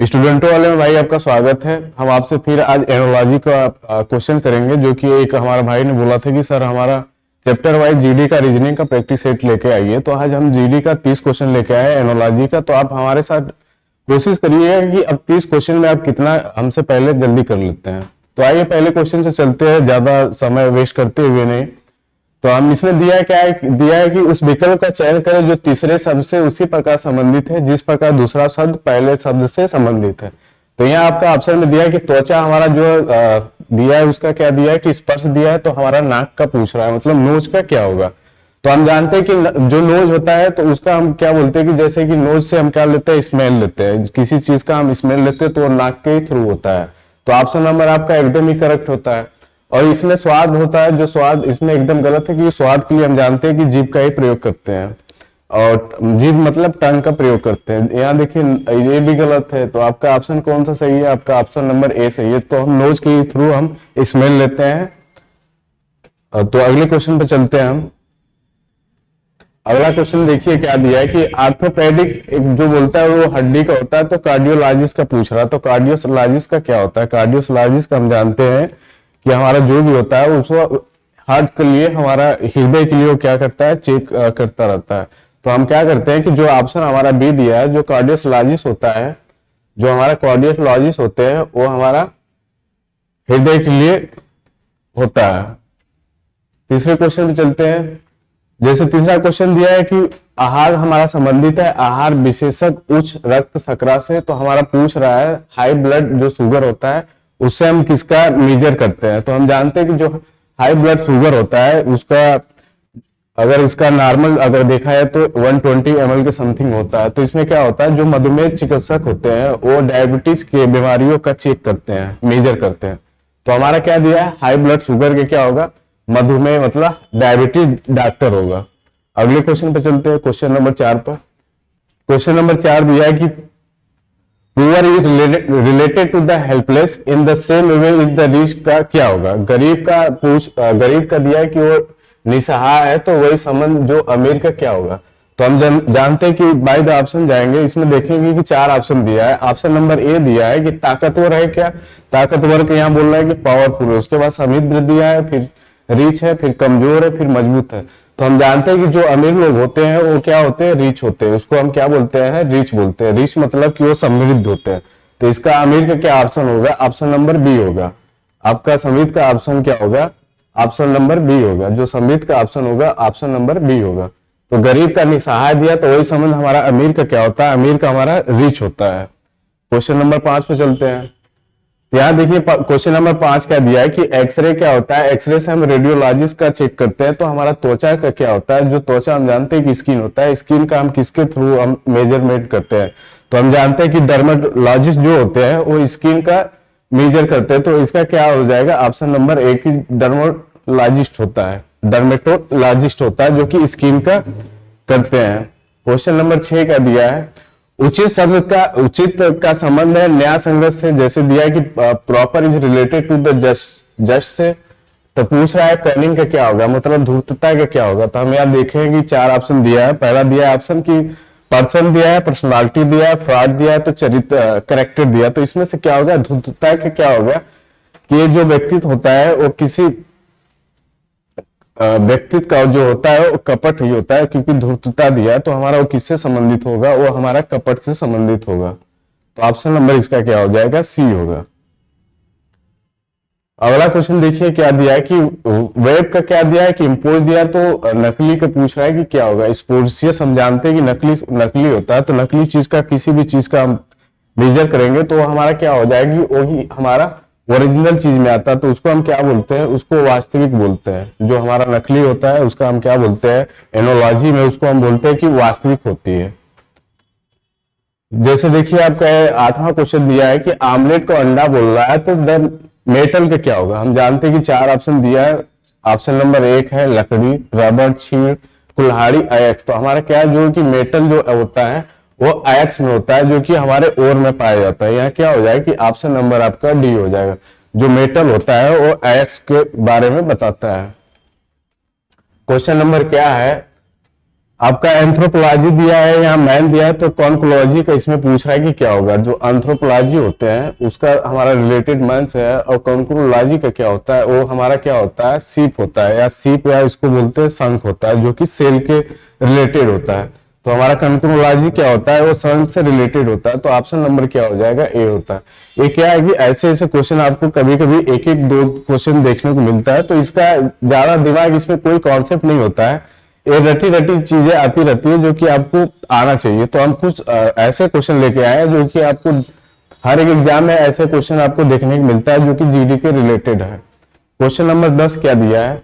स्टूडेंटों वाले में भाई आपका स्वागत है। हम आपसे फिर आज एनोलॉजी का क्वेश्चन करेंगे, जो कि एक हमारा भाई ने बोला था कि सर हमारा चैप्टर वाइज जीडी का रीजनिंग का प्रैक्टिस सेट लेके आइए। तो आज हम जीडी का 30 क्वेश्चन लेके आए एनोलॉजी का। तो आप हमारे साथ कोशिश करिएगा कि अब 30 क्वेश्चन में आप कितना हमसे पहले जल्दी कर लेते हैं। तो आइए पहले क्वेश्चन से चलते हैं, ज्यादा समय वेस्ट करते हुए नहीं। तो हम इसमें दिया है कि उस विकल्प का चयन करें जो तीसरे शब्द से उसी प्रकार संबंधित है जिस प्रकार दूसरा शब्द पहले शब्द से संबंधित है। तो यहाँ आपका ऑप्शन में दिया है कि त्वचा हमारा जो दिया है उसका क्या दिया है कि स्पर्श दिया है, तो हमारा नाक का पूछ रहा है, मतलब नोज का क्या होगा। तो हम जानते हैं कि जो नोज होता है तो उसका हम क्या बोलते हैं कि जैसे कि नोज से हम क्या लेते हैं, स्मेल लेते हैं। किसी चीज का हम स्मेल लेते हैं तो वो नाक के थ्रू होता है। तो ऑप्शन नंबर आपका एकदम ही करेक्ट होता है। और इसमें स्वाद होता है, जो स्वाद इसमें एकदम गलत है, कि स्वाद के लिए हम जानते हैं कि जीभ का ही प्रयोग करते हैं, और जीभ मतलब टंग का प्रयोग करते हैं। यहाँ देखिए ये भी गलत है। तो आपका ऑप्शन कौन सा सही है? आपका ऑप्शन नंबर ए सही है। तो हम नोज के थ्रू हम स्मेल लेते हैं। तो अगले क्वेश्चन पे चलते हैं हम। अगला क्वेश्चन देखिए क्या दिया है कि आर्थोपेडिक जो बोलता है वो हड्डी का होता है, तो कार्डियोलॉजिस्ट का पूछ रहा है। तो कार्डियोलॉजिस्ट का क्या होता है? कार्डियोलॉजिस्ट का हम जानते हैं कि हमारा जो भी होता है उसको हार्ट के लिए, हमारा हृदय के लिए वो क्या करता है, चेक करता रहता है। तो हम क्या करते हैं कि जो ऑप्शन हमारा बी दिया है, जो कार्डियोलॉजिस्ट होता है, जो हमारा कार्डियोलॉजिस्ट होते हैं वो हमारा हृदय के लिए होता है। तीसरे क्वेश्चन पे चलते हैं। जैसे तीसरा क्वेश्चन दिया है कि आहार हमारा संबंधित है आहार विशेषज्ञ उच्च रक्त शर्करा से। तो हमारा पूछ रहा है हाई ब्लड जो शुगर होता है उससे हम किसका मेजर करते हैं। तो हम जानते हैं कि जो हाई ब्लड शुगर होता है उसका अगर इसका नॉर्मल अगर देखा है तो 120 ml के समथिंग होता है। तो इसमें क्या होता है, जो मधुमेह चिकित्सक होते हैं वो डायबिटीज के बीमारियों का चेक करते हैं, मेजर करते हैं। तो हमारा क्या दिया है, हाई ब्लड शुगर के क्या होगा, मधुमेह मतलब डायबिटीज डॉक्टर होगा। अगले क्वेश्चन पे चलते हैं, क्वेश्चन नंबर 4 पर। क्वेश्चन नंबर 4 दिया है कि poor is related to the helpless in the same way with the rich का क्या होगा। गरीब का दिया है कि वो निसहाय है, तो वही संबंध जो अमीर का क्या होगा। तो हम जानते हैं कि बाय द ऑप्शन जाएंगे, इसमें देखेंगे कि 4 ऑप्शन दिया है। ऑप्शन नंबर ए दिया है कि ताकतवर है, क्या ताकतवर के यहाँ बोल रहा है कि पावरफुल है। उसके बाद समृद्ध दिया है, फिर रिच है, फिर कमजोर है, फिर मजबूत है। तो हम जानते हैं कि जो अमीर लोग होते हैं वो क्या होते हैं, रिच होते हैं। उसको हम क्या बोलते हैं, रिच बोलते हैं। रिच मतलब कि वो समृद्ध होते हैं। तो इसका अमीर का क्या ऑप्शन होगा, ऑप्शन नंबर बी होगा। आपका समृद्ध का ऑप्शन क्या होगा, ऑप्शन नंबर बी होगा। जो समृद्ध का ऑप्शन होगा ऑप्शन नंबर बी होगा। तो गरीब का निसहाय दिया, तो वही संबंध हमारा अमीर का क्या होता है, अमीर का हमारा रिच होता है। क्वेश्चन नंबर 5 पे चलते हैं। यहाँ देखिए क्वेश्चन नंबर 5 क्या दिया है कि एक्सरे क्या होता है। एक्सरे से हम रेडियोलॉजिस्ट का चेक करते हैं। तो हमारा त्वचा का क्या होता है, जो त्वचा हम जानते हैं कि स्किन होता है। स्किन का हम किसके थ्रू हम मेजरमेंट करते हैं। तो हम जानते हैं कि डर्मेटोलॉजिस्ट जो होते हैं वो स्किन का मेजर करते हैं। तो इसका क्या हो जाएगा, ऑप्शन नंबर ए की डर्मेटोलॉजिस्ट होता है, डर्मेटोलॉजिस्ट होता है जो कि स्किन का करते हैं। क्वेश्चन नंबर 6 का दिया है उचित का संबंध है न्याय संगत से। जैसे दिया है कि proper is related to the just से। तो पूछ रहा है कनिंग का क्या होगा, मतलब धूर्तता का क्या होगा। तो हम यहाँ देखेंगे कि 4 ऑप्शन दिया है। पहला दिया है ऑप्शन की पर्सन दिया है, पर्सनालिटी दिया है, फ्रॉड दिया है, तो चरित्र करेक्टर दिया। तो इसमें से क्या होगा, धूर्तता का क्या होगा कि ये जो व्यक्तित्व होता है वो किसी व्यक्तित्व का जो होता है वो कपट ही होता है, क्योंकि धूर्तता दिया है। तो हमारा वो किससे संबंधित होगा, वो हमारा कपट से संबंधित होगा। तो ऑप्शन नंबर इसका क्या हो जाएगा, सी होगा। अगला क्वेश्चन देखिए क्या दिया है कि वेब का क्या दिया है कि इम्पोज दिया। तो नकली का पूछ रहा है कि क्या होगा। स्पोर्सियस हम जानते हैं कि नकली होता है। तो नकली चीज का किसी भी चीज का हम मेजर करेंगे तो हमारा क्या हो जाएगी, वही हमारा ओरिजिनल चीज में आता है। तो उसको हम क्या बोलते हैं, उसको वास्तविक बोलते हैं। जो हमारा नकली होता है उसका हम क्या बोलते हैं, एनोलॉजी में उसको हम बोलते हैं कि वास्तविक होती है। जैसे देखिए आपका 8वां क्वेश्चन दिया है कि आमलेट को अंडा बोल रहा है, तो द मेटल का क्या होगा। हम जानते हैं कि 4 ऑप्शन दिया है। ऑप्शन नंबर 1 है लकड़ी, रबर, छीड़, कुल्हाड़ी, अयस्क। तो हमारा क्या है, जो कि मेटल जो होता है वो अयस्क में होता है, जो कि हमारे ओर में पाया जाता है। यहाँ क्या हो जाएगा कि ऑप्शन नंबर आपका डी हो जाएगा। जो मेटल होता है वो अयस्क के बारे में बताता है। क्वेश्चन नंबर क्या है, आपका एंथ्रोपोलॉजी दिया है या मैन दिया है, तो कॉन्कोलॉजी का इसमें पूछ रहा है कि क्या होगा। जो एंथ्रोपोलॉजी होते हैं उसका हमारा रिलेटेड मैन से है, और कॉन्कोलॉजी का क्या होता है, वो हमारा क्या होता है, सीप होता है, या सीप या इसको बोलते हैं शंख होता है, जो कि सेल के रिलेटेड होता है। तो हमारा कॉन्कोलॉजी क्या होता है, वो शंख से रिलेटेड होता है। तो ऑप्शन नंबर क्या हो जाएगा, ए होता है। ये क्या है कि ऐसे ऐसे क्वेश्चन आपको कभी कभी एक एक दो क्वेश्चन देखने को मिलता है, तो इसका ज्यादा दिमाग, इसमें कोई कॉन्सेप्ट नहीं होता है, ये रटी रटी चीजें आती रहती है जो कि आपको आना चाहिए। तो हम कुछ ऐसे क्वेश्चन लेके आए हैं जो कि आपको हर एक एग्जाम में ऐसे क्वेश्चन आपको देखने को मिलता है जो कि जीडी के रिलेटेड है। क्वेश्चन नंबर 10 क्या दिया है,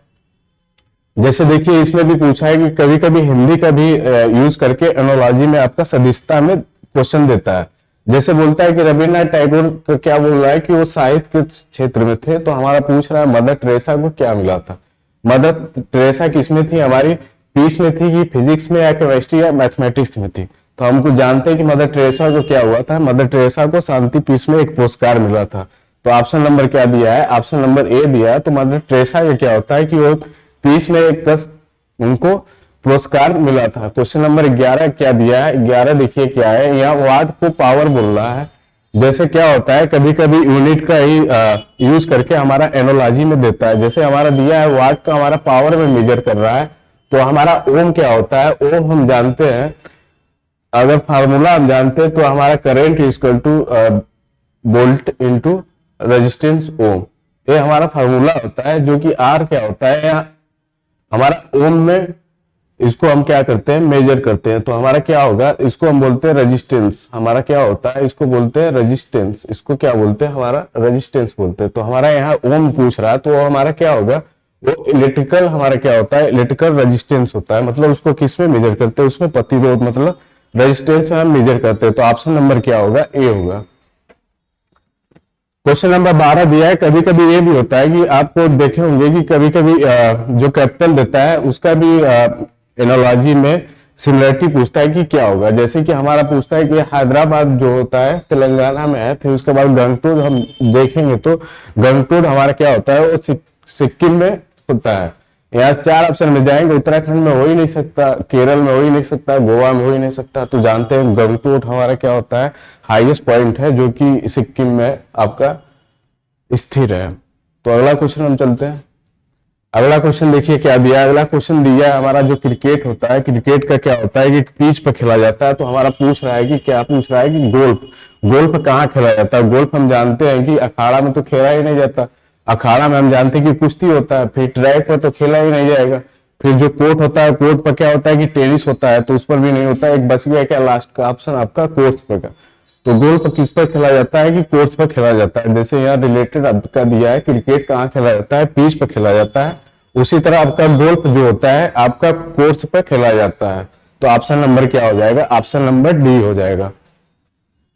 जैसे देखिए इसमें भी पूछा है कि कभी कभी हिंदी का भी यूज करके एनोलॉजी में आपका सदिशता में क्वेश्चन देता है। जैसे बोलता है कि रविन्द्रनाथ टैगोर का क्या बोल रहा है कि वो साहित्य के क्षेत्र में थे, तो हमारा पूछ रहा है मदर टेरेसा को क्या मिला था। मदर टेरेसा किसमें थी, हमारी पीस में थी कि फिजिक्स में या केमिस्ट्री या मैथमेटिक्स में थी। तो हमको जानते हैं कि मदर टेरेसा को क्या हुआ था, मदर टेरेसा को शांति पीस में एक पुरस्कार मिला था। तो ऑप्शन नंबर क्या दिया है, ऑप्शन नंबर ए दिया है। तो मदर टेरेसा का क्या होता है कि वो पीस में एक उनको पुरस्कार मिला था। क्वेश्चन नंबर 11 क्या दिया है, 11 देखिए क्या है, यहाँ वाट को पावर बोल रहा है। जैसे क्या होता है कभी कभी यूनिट का ही यूज करके हमारा एनोलॉजी में देता है। जैसे हमारा दिया है वाट का हमारा पावर में मेजर कर रहा है, तो हमारा ओम क्या होता है, ओम हम जानते हैं, अगर फार्मूला हम जानते हैं तो हमारा current equal to volt into resistance ohm, ये हमारा फार्मूला होता है। जो कि आर क्या होता है, हमारा ओम में इसको हम क्या करते हैं, मेजर करते हैं। तो हमारा क्या होगा, इसको हम बोलते हैं रेजिस्टेंस, हमारा क्या होता है, इसको बोलते हैं रेजिस्टेंस, इसको क्या बोलते हैं, हमारा रेजिस्टेंस बोलते हैं। तो हमारा यहाँ ओम पूछ रहा है, तो हमारा क्या होगा, वो इलेक्ट्रिकल हमारा क्या होता है, इलेक्ट्रिकल रेजिस्टेंस होता है। मतलब उसको किस में मेजर करते हैं, उसमें प्रतिरोध मतलब रेजिस्टेंस में हम मेजर करते हैं। तो ऑप्शन नंबर क्या होगा, ए होगा। क्वेश्चन नंबर 12 दिया है, कभी कभी ये भी होता है कि आपको देखे होंगे कि कभी कभी जो कैपिटल देता है उसका भी एनोलॉजी में सिमिलरिटी पूछता है कि क्या होगा। जैसे कि हमारा पूछता है कि हैदराबाद जो होता है तेलंगाना में है, फिर उसके बाद गंगटोर हम देखेंगे तो गंगटोर हमारा क्या होता है, वो सिक्किम में होता है। यहाँ 4 ऑप्शन में जाएंगे, उत्तराखंड में हो ही नहीं सकता, केरल में हो ही नहीं सकता, गोवा में हो ही नहीं सकता। तो जानते हैं गंगटोट हमारा क्या होता है, हाईएस्ट पॉइंट है जो कि सिक्किम में आपका स्थिर है। तो अगला क्वेश्चन हम चलते हैं। अगला क्वेश्चन देखिए क्या दिया है, अगला क्वेश्चन दिया है हमारा जो क्रिकेट होता है, क्रिकेट का क्या होता है कि पिच पर खेला जाता है। तो हमारा पूछ रहा है कि क्या पूछ रहा है कि गोल्फ, गोल्फ कहाँ खेला जाता है। गोल्फ हम जानते हैं कि अखाड़ा में तो खेला ही नहीं जाता, अखाड़ा में हम जानते हैं कि कुश्ती होता है, फिर ट्रैक पर तो खेला ही नहीं जाएगा। फिर जो कोर्ट होता है, कोर्ट पर क्या होता है कि टेनिस होता है, तो उस पर भी नहीं होता है। एक बच गया क्या लास्ट का ऑप्शन आपका, कोर्ट पर का। तो गोल्फ किस पर खेला जाता है कि कोर्ट पर खेला जाता है। जैसे यहाँ रिलेटेड आपका दिया है क्रिकेट कहाँ खेला जाता है, पिच पर खेला जाता है, उसी तरह आपका गोल्फ जो होता है आपका कोर्स पर खेला जाता है। तो ऑप्शन नंबर क्या हो जाएगा, ऑप्शन नंबर डी हो जाएगा।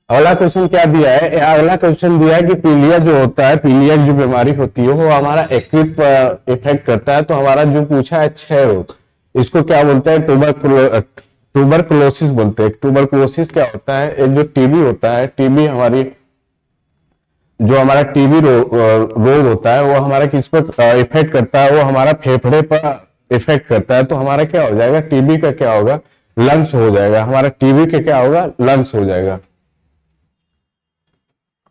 अगला क्वेश्चन क्या दिया है, अगला क्वेश्चन दिया है कि पीलिया जो होता है, पीलिया की जो बीमारी होती है वो हमारा यकृत पर इफेक्ट करता है। तो हमारा जो पूछा है क्षय रोग, इसको क्या बोलते हैं, ट्यूबरकुलोसिस बोलते हैं। ट्यूबरकुलोसिस क्या होता है, एक जो टीबी होता है, टीबी हमारी जो हमारा टीबी रोग होता है वो हमारा किस पर इफेक्ट करता है, वो हमारा फेफड़े पर इफेक्ट करता है। तो हमारा क्या हो जाएगा, टीबी का क्या होगा, लंग्स हो जाएगा। हमारा टीबी का क्या होगा, लंग्स हो जाएगा।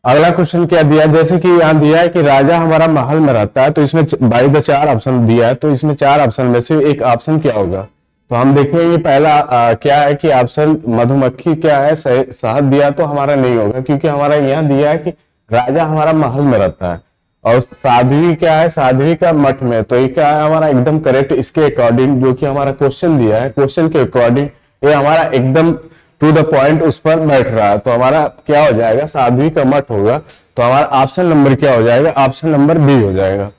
अगला क्वेश्चन क्या दिया, जैसे कि यहाँ दिया है कि राजा हमारा महल में रहता है, तो इसमें बाई द 4 ऑप्शन दिया है। तो इसमें 4 ऑप्शन में से एक ऑप्शन क्या होगा। तो हम देखेंगे पहला क्या है कि ऑप्शन मधुमक्खी क्या है, शहद दिया तो हमारा नहीं होगा, क्योंकि हमारा यहाँ दिया है कि राजा हमारा महल में रहता है। और साध्वी क्या है, साध्वी का मठ में। तो ये क्या है हमारा एकदम करेक्ट, इसके अकॉर्डिंग जो कि हमारा क्वेश्चन दिया है, क्वेश्चन के अकॉर्डिंग ये हमारा एकदम टू द पॉइंट उस पर बैठ रहा है। तो हमारा क्या हो जाएगा, साध्वी का मठ होगा। तो हमारा ऑप्शन नंबर क्या हो जाएगा, ऑप्शन नंबर बी हो जाएगा।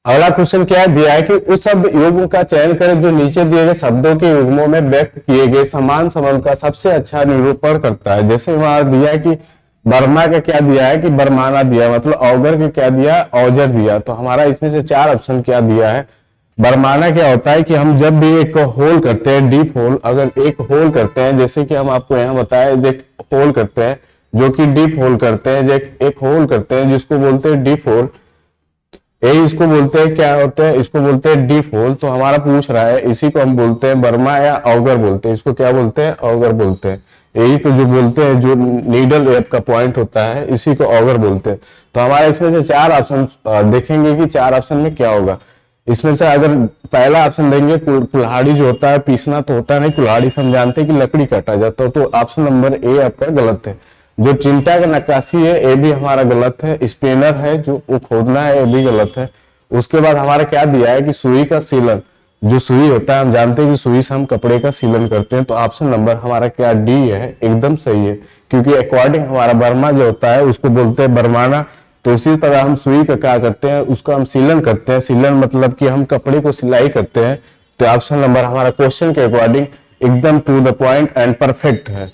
अगला क्वेश्चन क्या दिया है कि उस शब्द युग्म का चयन करें जो नीचे दिए गए शब्दों के युग्मों में व्यक्त किए गए समान संबंध का सबसे अच्छा निरूपण करता है। जैसे वहां दिया है कि बर्मा का क्या दिया है कि बरमाना दिया, मतलब औगर का क्या दिया, औजर दिया। तो हमारा इसमें से 4 ऑप्शन क्या दिया है। बरमाना क्या होता है कि हम जब भी एक होल करते हैं, डीप होल, अगर एक होल करते हैं, जैसे कि हम आपको यहाँ बताए, एक होल करते हैं जो कि डीप होल करते हैं, एक होल करते हैं जिसको बोलते हैं डीप होल। ए इसको बोलते हैं, क्या होता है, इसको बोलते हैं डीप होल। तो हमारा पूछ रहा है, इसी को हम बोलते हैं बर्मा या ऑगर बोलते हैं। इसको क्या बोलते हैं, ऑगर बोलते हैं। यही को जो बोलते हैं, जो नीडल वेब का पॉइंट होता है, इसी को ऑगर बोलते हैं। तो हमारा इसमें से 4 ऑप्शन देखेंगे कि 4 ऑप्शन में क्या होगा। इसमें से अगर पहला ऑप्शन देंगे, कुल्हाड़ी जो होता है पीसना तो होता नहीं, कुल्हाड़ी से हम जानते हैं कि लकड़ी काटा जाता है, तो ऑप्शन नंबर ए आपका गलत है। जो चिंटा का नक्काशी है, ये भी हमारा गलत है। स्पेनर है जो वो खोदना है, ये भी गलत है। उसके बाद हमारा क्या दिया है कि सुई का सीलन, जो सुई होता है हम जानते हैं कि सुई से हम कपड़े का सीलन करते हैं। तो ऑप्शन नंबर हमारा क्या डी है, एकदम सही है। क्योंकि अकॉर्डिंग हमारा बर्मा जो होता है उसको बोलते हैं बरमाना। तो उसी तरह हम सुई का क्या करते हैं, उसका हम सीलन करते हैं। सीलन मतलब कि हम कपड़े को सिलाई करते हैं। तो ऑप्शन नंबर हमारा क्वेश्चन के अकॉर्डिंग एकदम to the point and perfect है।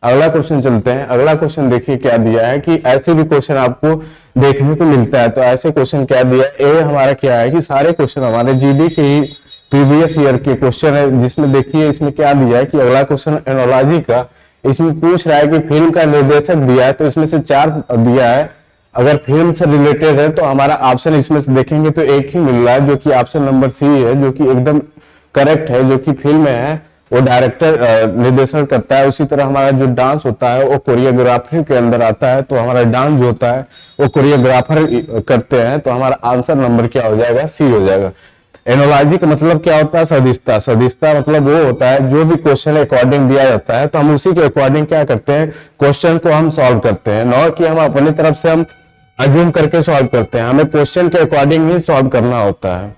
अगला क्वेश्चन चलते हैं। अगला क्वेश्चन देखिए क्या दिया है कि ऐसे भी क्वेश्चन आपको देखने को मिलता है। तो ऐसे क्वेश्चन क्या दिया है, ये हमारा क्या है कि सारे क्वेश्चन हमारे जीडी के ही प्रीवियस ईयर के क्वेश्चन है। जिसमें देखिए इसमें क्या दिया है कि अगला क्वेश्चन एनोलॉजी का, इसमें पूछ रहा है कि फिल्म का निर्देशक दिया है। तो इसमें से 4 दिया है। अगर फिल्म से रिलेटेड है तो हमारा ऑप्शन इसमें से देखेंगे तो एक ही मिल रहा है, जो कि ऑप्शन नंबर सी है, जो कि एकदम करेक्ट है। जो कि फिल्म है वो डायरेक्टर निर्देशन करता है। उसी तरह हमारा जो डांस होता है वो कोरियोग्राफी के अंदर आता है। तो हमारा डांस जो होता है वो कोरियोग्राफर करते हैं। तो हमारा आंसर नंबर क्या हो जाएगा, सी हो जाएगा। एनोलॉजी का मतलब क्या होता है, सदिशता। सदिशता मतलब वो होता है जो भी क्वेश्चन अकॉर्डिंग दिया जाता है तो हम उसी के अकॉर्डिंग क्या करते हैं, क्वेश्चन को हम सॉल्व करते हैं। न कि हम अपनी तरफ से हम अज्यूम करके सॉल्व करते हैं, हमें क्वेश्चन के अकॉर्डिंग ही सॉल्व करना होता है।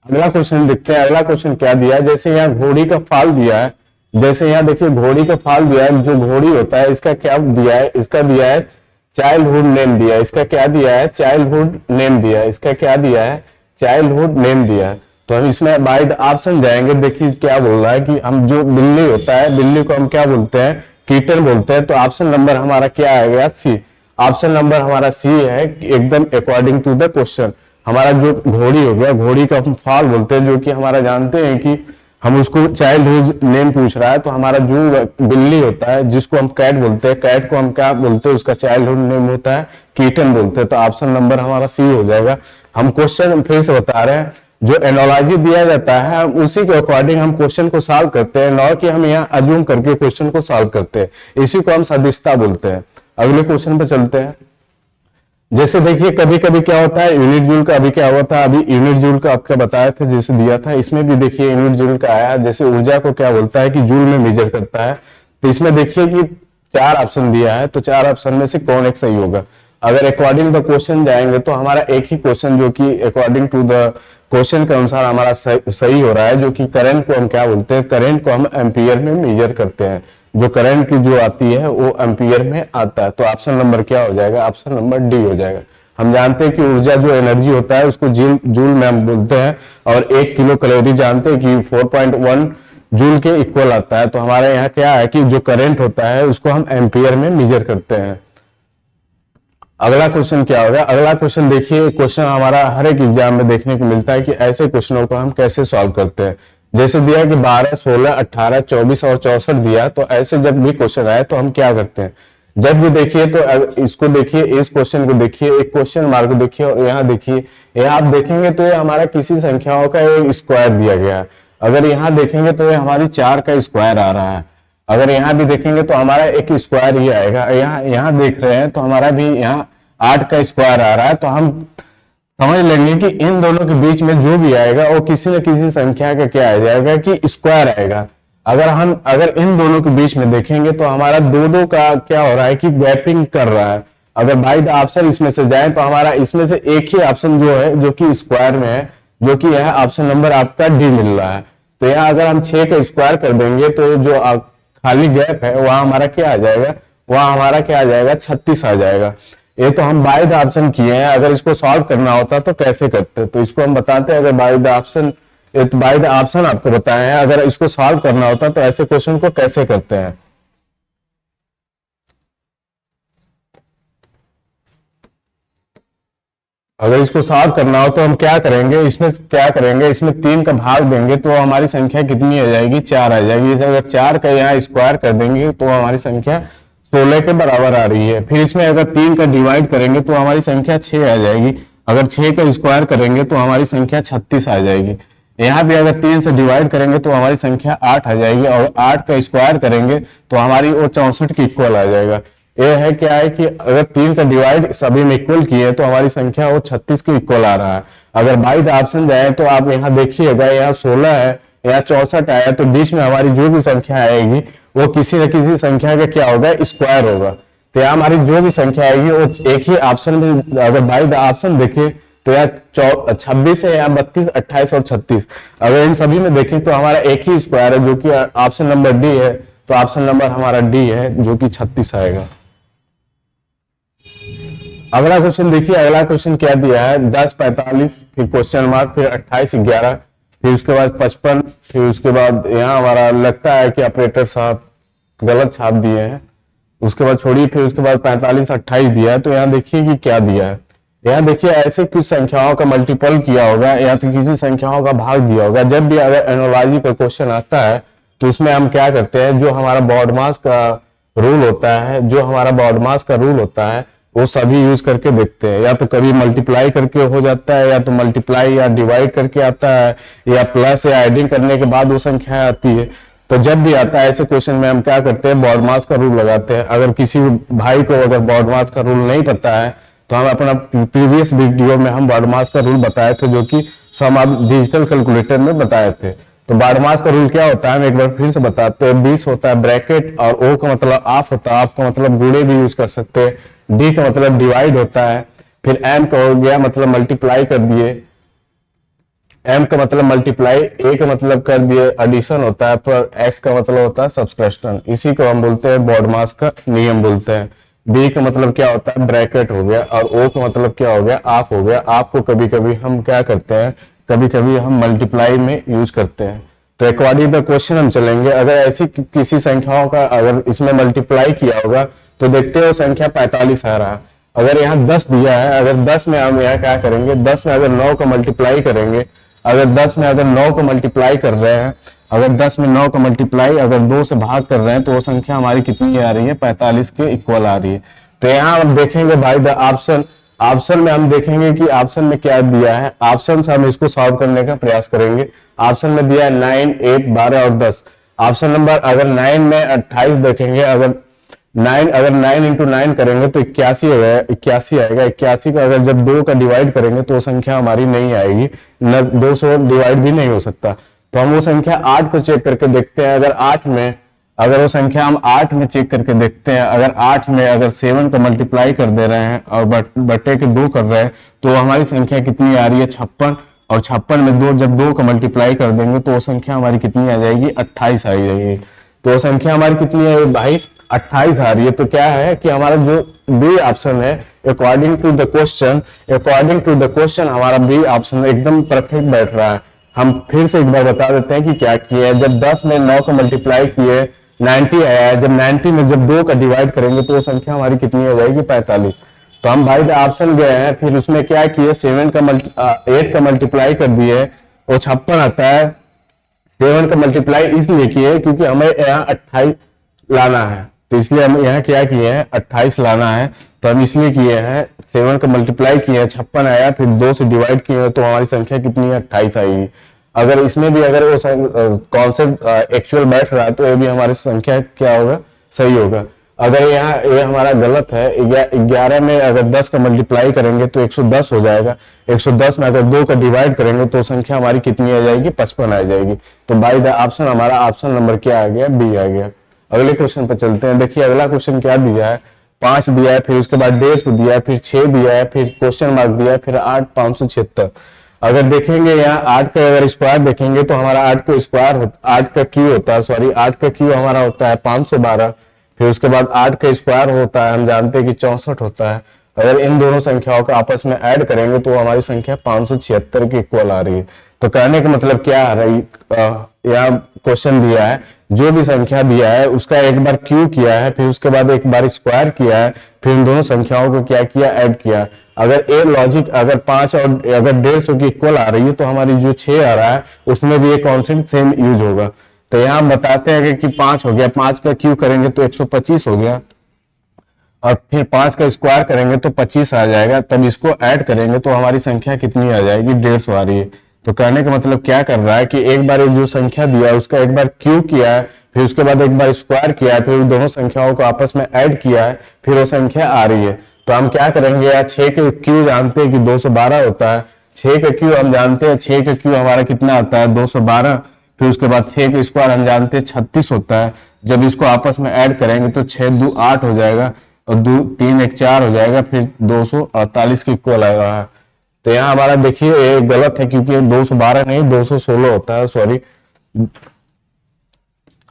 अगला क्वेश्चन देखते हैं। अगला क्वेश्चन क्या दिया है, जैसे यहाँ घोड़ी का फाल दिया है। जैसे यहाँ देखिए घोड़ी का फाल दिया है, जो घोड़ी होता है इसका क्या दिया है, इसका दिया है चाइल्डहुड नेम दिया है। इसका क्या दिया है, चाइल्डहुड नेम दिया है। इसका क्या दिया है, चाइल्डहुड नेम दिया है। तो हम इसमें बाय द ऑप्शन जाएंगे। देखिए क्या बोल रहा है कि हम जो बिल्ली होता है, बिल्ली को हम क्या बोलते हैं, कीटन बोलते हैं। तो ऑप्शन नंबर हमारा क्या आएगा, सी। ऑप्शन नंबर हमारा सी है, एकदम अकॉर्डिंग टू द क्वेश्चन। हमारा जो घोड़ी हो गया, घोड़ी का हम फाल बोलते हैं, जो कि हमारा जानते हैं कि हम उसको चाइल्डहुड नेम पूछ रहा है। तो हमारा जो बिल्ली होता है जिसको हम कैट बोलते हैं, कैट को हम क्या बोलते हैं, उसका चाइल्डहुड नेम होता है कीटन बोलते हैं। तो ऑप्शन नंबर हमारा सी हो जाएगा। हम क्वेश्चन फिर से बता रहे हैं, जो एनोलॉजी दिया जाता है हम उसी के अकॉर्डिंग हम क्वेश्चन को सॉल्व करते हैं, न कि हम यहाँ अज्यूम करके क्वेश्चन को सॉल्व करते हैं। इसी को हम सदिशता बोलते हैं। अगले क्वेश्चन पे चलते हैं। जैसे देखिए कभी कभी क्या होता है, यूनिट जूल का अभी क्या हुआ था, अभी यूनिट जूल का आपका बताया था जैसे दिया था। इसमें भी देखिए यूनिट जूल का आया। जैसे ऊर्जा को क्या बोलता है कि जूल में मेजर करता है। तो इसमें देखिए कि 4 ऑप्शन दिया है। तो 4 ऑप्शन में से कौन एक सही होगा। अगर अकॉर्डिंग द क्वेश्चन जाएंगे तो हमारा एक ही क्वेश्चन जो कि अकॉर्डिंग टू द क्वेश्चन के अनुसार हमारा सही हो रहा है। जो कि करंट को हम क्या बोलते हैं, करंट को हम एम्पियर में मेजर करते हैं। जो करंट की जो आती है वो एम्पियर में आता है। तो ऑप्शन नंबर क्या हो जाएगा, ऑप्शन नंबर डी हो जाएगा। हम जानते हैं कि ऊर्जा जो एनर्जी होता है उसको जूल में हम बोलते हैं। और 1 किलो कैलोरी जानते हैं कि 4.1 जूल के इक्वल आता है। तो हमारे यहाँ क्या है कि जो करंट होता है उसको हम एम्पियर में मेजर करते हैं। अगला क्वेश्चन क्या होगा। अगला क्वेश्चन देखिए, क्वेश्चन हमारा हर एक एग्जाम में देखने को मिलता है कि ऐसे क्वेश्चनों को हम कैसे सॉल्व करते हैं। जैसे दिया कि 12, 16, 18, 24 और 64 दिया। तो ऐसे जब भी क्वेश्चन आए तो हम क्या करते हैं, जब भी देखिए तो इसको देखिए, इस क्वेश्चन को देखिए, एक क्वेश्चन मार्क देखिए और यहाँ देखिए, यहाँ आप देखेंगे तो ये हमारा किसी संख्याओं का एक स्क्वायर दिया गया है। अगर यहाँ देखेंगे तो ये हमारी 4 का स्क्वायर आ रहा है। अगर यहाँ भी देखेंगे तो हमारा एक स्क्वायर ही आएगा। यहाँ देख रहे हैं तो हमारा भी यहाँ 8 का स्क्वायर आ रहा है। तो हम समझ लेंगे कि इन दोनों के बीच में जो भी आएगा वो किसी न किसी संख्या का क्या आ जाएगा कि स्क्वायर आएगा। अगर इन दोनों के बीच में देखेंगे तो हमारा 2 का क्या हो रहा है कि गैपिंग कर रहा है। अगर बाय द ऑप्शन इसमें से जाए तो हमारा इसमें से एक ही ऑप्शन जो है जो कि स्क्वायर में है, जो कि यह ऑप्शन नंबर आपका डी मिल रहा है। तो यहाँ अगर हम 6 का स्क्वायर कर देंगे तो जो खाली गैप है वहां हमारा क्या आ जाएगा, वहां हमारा क्या आ जाएगा, 36 आ जाएगा। ये तो हम बाय द ऑप्शन किए हैं। अगर इसको सॉल्व करना होता तो कैसे करते, तो इसको हम बताते हैं। अगर बाय द ऑप्शन आपको बताए हैं, अगर इसको सॉल्व करना होता तो ऐसे क्वेश्चन को कैसे करते हैं। अगर इसको सॉल्व करना हो तो हम क्या करेंगे, इसमें क्या करेंगे, इसमें 3 का भाग देंगे तो हमारी संख्या कितनी आ जाएगी, 4 आ जाएगी। अगर 4 का यहाँ स्क्वायर कर देंगे तो हमारी संख्या 16 के बराबर आ रही है। फिर इसमें अगर 3 का डिवाइड करेंगे तो हमारी संख्या 6 आ जाएगी। अगर 6 का स्क्वायर करेंगे तो हमारी संख्या 36 आ जाएगी। यहाँ भी अगर 3 से डिवाइड करेंगे तो हमारी संख्या 8 आ जाएगी, और 8 का स्क्वायर करेंगे तो हमारी वो 64 के इक्वल आ जाएगा। ये है क्या है कि अगर 3 का डिवाइड सभी में इक्वल किए तो हमारी संख्या वो 36 के इक्वल आ रहा है। अगर बाई द ऑप्शन जाए तो आप यहाँ देखिएगा, यहाँ 16 है, यहाँ 64 आया, तो बीच में हमारी जो भी संख्या आएगी वो किसी न किसी संख्या का क्या होगा, स्क्वायर होगा। तो यहाँ हमारी जो भी संख्या आएगी वो एक ही ऑप्शन में, अगर बाई द ऑप्शन देखें तो यहाँ 26 है, यहाँ 32, 28 और 36। अगर इन सभी में देखें तो हमारा एक ही स्क्वायर है जो कि ऑप्शन नंबर डी है, तो ऑप्शन नंबर हमारा डी है जो कि 36 आएगा। अगला क्वेश्चन देखिए, अगला क्वेश्चन क्या दिया है, 10 45 फिर क्वेश्चन मार्क फिर 28 11 फिर उसके बाद 55 फिर उसके बाद यहाँ हमारा लगता है कि ऑपरेटर साहब गलत छाप दिए हैं, उसके बाद छोड़िए, फिर उसके बाद 45 28 दिया है। तो यहाँ देखिए कि क्या दिया है, यहाँ देखिए ऐसे कुछ संख्याओं का मल्टीपल किया होगा या तो किसी संख्याओं का भाग दिया होगा। जब भी अगर एनालॉजी का क्वेश्चन आता है तो उसमें हम क्या करते हैं, जो हमारा बॉडमास का रूल होता है, जो हमारा बॉडमास का रूल होता है वो सभी यूज करके देखते हैं। या तो कभी मल्टीप्लाई करके हो जाता है, या तो मल्टीप्लाई या डिवाइड करके आता है, या प्लस या एडिंग करने के बाद वो संख्या आती है। तो जब भी आता है ऐसे क्वेश्चन में हम क्या करते हैं, बॉडमास का रूल लगाते हैं। अगर किसी भाई को अगर बॉडमास का रूल नहीं पता है तो हम अपना प्रीवियस वीडियो में हम बॉडमास का रूल बताए थे, जो कि सम आप डिजिटल कैलकुलेटर में बताए थे। तो बॉडमास का रूल क्या होता है, हम एक बार फिर से बताते हैं। 20 होता है ब्रैकेट, और ओ का मतलब ऑफ होता है, ऑफ का मतलब गुणे भी यूज कर सकते हैं, डी का मतलब डिवाइड होता है, फिर एम का हो गया मतलब मल्टीप्लाई कर दिए, एम का मतलब मल्टीप्लाई, ए का मतलब कर दिए एडिशन होता है, पर एक्स का मतलब होता है सब्सट्रैक्शन। इसी को हम बोलते हैं बॉडमास का नियम बोलते हैं। बी का मतलब क्या होता है, ब्रैकेट हो गया, और ओ का मतलब क्या हो गया, ऑफ हो गया। ऑफ को कभी कभी हम क्या करते हैं, कभी कभी हम मल्टीप्लाई में यूज करते हैं। तो अकॉर्डिंग द क्वेश्चन हम चलेंगे। अगर ऐसी किसी संख्याओं का अगर इसमें मल्टीप्लाई किया होगा तो देखते हो संख्या 45 आ रहा है। अगर यहाँ 10 दिया है, अगर 10 में हम यहाँ क्या करेंगे, 10 में अगर 9 का मल्टीप्लाई करेंगे, अगर 10 में अगर 9 को मल्टीप्लाई कर रहे हैं, अगर 10 में 9 का मल्टीप्लाई अगर 2 से भाग कर रहे हैं तो वो संख्या हमारी कितनी आ रही है, 45 के इक्वल आ रही है। तो यहाँ हम देखेंगे भाई द ऑप्शन, ऑप्शन में हम देखेंगे कि ऑप्शन में क्या दिया है। ऑप्शन से हम इसको सॉल्व करने का प्रयास करेंगे। ऑप्शन में दिया है 9 8 12 और 10। ऑप्शन नंबर अगर 9 में 28 देखेंगे, अगर 9 इंटू 9 करेंगे तो 81 आएगा। 81 का अगर जब 2 का डिवाइड करेंगे तो संख्या हमारी नहीं आएगी, न 200 डिवाइड भी नहीं हो सकता। तो हम वो संख्या 8 को चेक करके देखते हैं। अगर 8 में अगर वो संख्या हम 8 में चेक करके देखते हैं, अगर 8 में अगर 7 का मल्टीप्लाई कर दे रहे हैं और बटे के 2 कर रहे हैं तो हमारी संख्या कितनी आ रही है, 56। और 56 में 2 जब 2 का मल्टीप्लाई कर देंगे तो वो संख्या हमारी कितनी आ जाएगी, 28 आ जाएगी। तो वो संख्या हमारी कितनी है भाई, 28 आ रही है। तो क्या है कि हमारा जो बी ऑप्शन है अकॉर्डिंग टू द क्वेश्चन हमारा बी ऑप्शन एकदम परफेक्ट बैठ रहा है। हम फिर से एक बार बता देते हैं कि क्या किया है। जब 10 में 9 का मल्टीप्लाई किए 90 आया है, जब 90 में जब 2 का डिवाइड करेंगे तो वो संख्या हमारी कितनी हो जाएगी, 45। तो हम भाई द ऑप्शन गए हैं, फिर उसमें क्या किए, 8 का मल्टीप्लाई कर दिए, वो 56 आता है। 7 का मल्टीप्लाई इसलिए किए क्योंकि हमें यहाँ 28 लाना है, तो इसलिए हम यहाँ क्या किए हैं, 28 लाना है। तो हम इसलिए किए हैं 7 का मल्टीप्लाई किए, 56 आया, फिर 2 से डिवाइड किए तो हमारी संख्या कितनी है, 28 आएगी। अगर इसमें भी अगर वो कॉन्सेप्ट एक्चुअल बैठ रहा है तो ये भी हमारी संख्या क्या होगा, सही होगा। अगर यहाँ ये हमारा गलत है, 11 में अगर 10 का मल्टीप्लाई करेंगे तो 110 हो जाएगा। 110 में अगर 2 का डिवाइड करेंगे तो संख्या हमारी कितनी आ जाएगी, 55 आ जाएगी। तो बाय द ऑप्शन हमारा ऑप्शन नंबर क्या आ गया, बी आ गया। अगले क्वेश्चन पर चलते हैं। देखिए अगला क्वेश्चन क्या दिया है, 5 दिया है, फिर उसके बाद 150 दिया है, फिर 6 दिया है, फिर क्वेश्चन मार्क दिया है, फिर 8 576। अगर देखेंगे यहाँ 8 का अगर स्क्वायर देखेंगे तो हमारा 8 का स्क्वायर 8 का क्यू होता है, सॉरी 8 का क्यू हमारा होता है 512। फिर उसके बाद 8 का स्क्वायर होता है, हम जानते हैं कि 64 होता है। अगर इन दोनों संख्याओं का आपस में ऐड करेंगे तो हमारी संख्या 576 के इक्वल आ रही है। तो कहने का मतलब क्या आ रही, यहाँ क्वेश्चन दिया है, जो भी संख्या दिया है उसका एक बार क्यू किया है, फिर उसके बाद एक बार स्क्वायर किया है, फिर इन दोनों संख्याओं को क्या किया, ऐड किया। अगर ए लॉजिक अगर 5 और अगर 150 की इक्वल आ रही है तो हमारी जो 6 आ रहा है उसमें भी एक कॉन्सेप्ट सेम यूज होगा। तो यहाँ बताते हैं कि 5 हो गया, 5 का क्यू करेंगे तो 125 हो गया। और फिर 5 का स्क्वायर करेंगे तो 25 आ जाएगा, तब इसको ऐड करेंगे तो हमारी संख्या कितनी आ जाएगी, 150 आ रही है। तो कहने का मतलब क्या कर रहा है कि एक बार जो संख्या दिया है उसका एक बार क्यू किया है, फिर उसके बाद एक बार स्क्वायर किया है, फिर दोनों संख्याओं को आपस में ऐड किया है, फिर वो संख्या आ रही है। तो हम क्या करेंगे यार, 6 के क्यू जानते हैं कि 212 होता है, 6 का क्यू हम जानते हैं, 6 का क्यू हमारा कितना आता है, 212। फिर उसके बाद 6 का स्क्वायर हम जानते हैं 36 होता है। जब इसको आपस में ऐड करेंगे तो 6 2 8 हो जाएगा और 2 3 1 4 हो जाएगा, फिर 248 की इक्वल आ रहा है। तो यहाँ हमारा देखिए ये गलत है, क्योंकि 212 नहीं 216 होता है, सॉरी।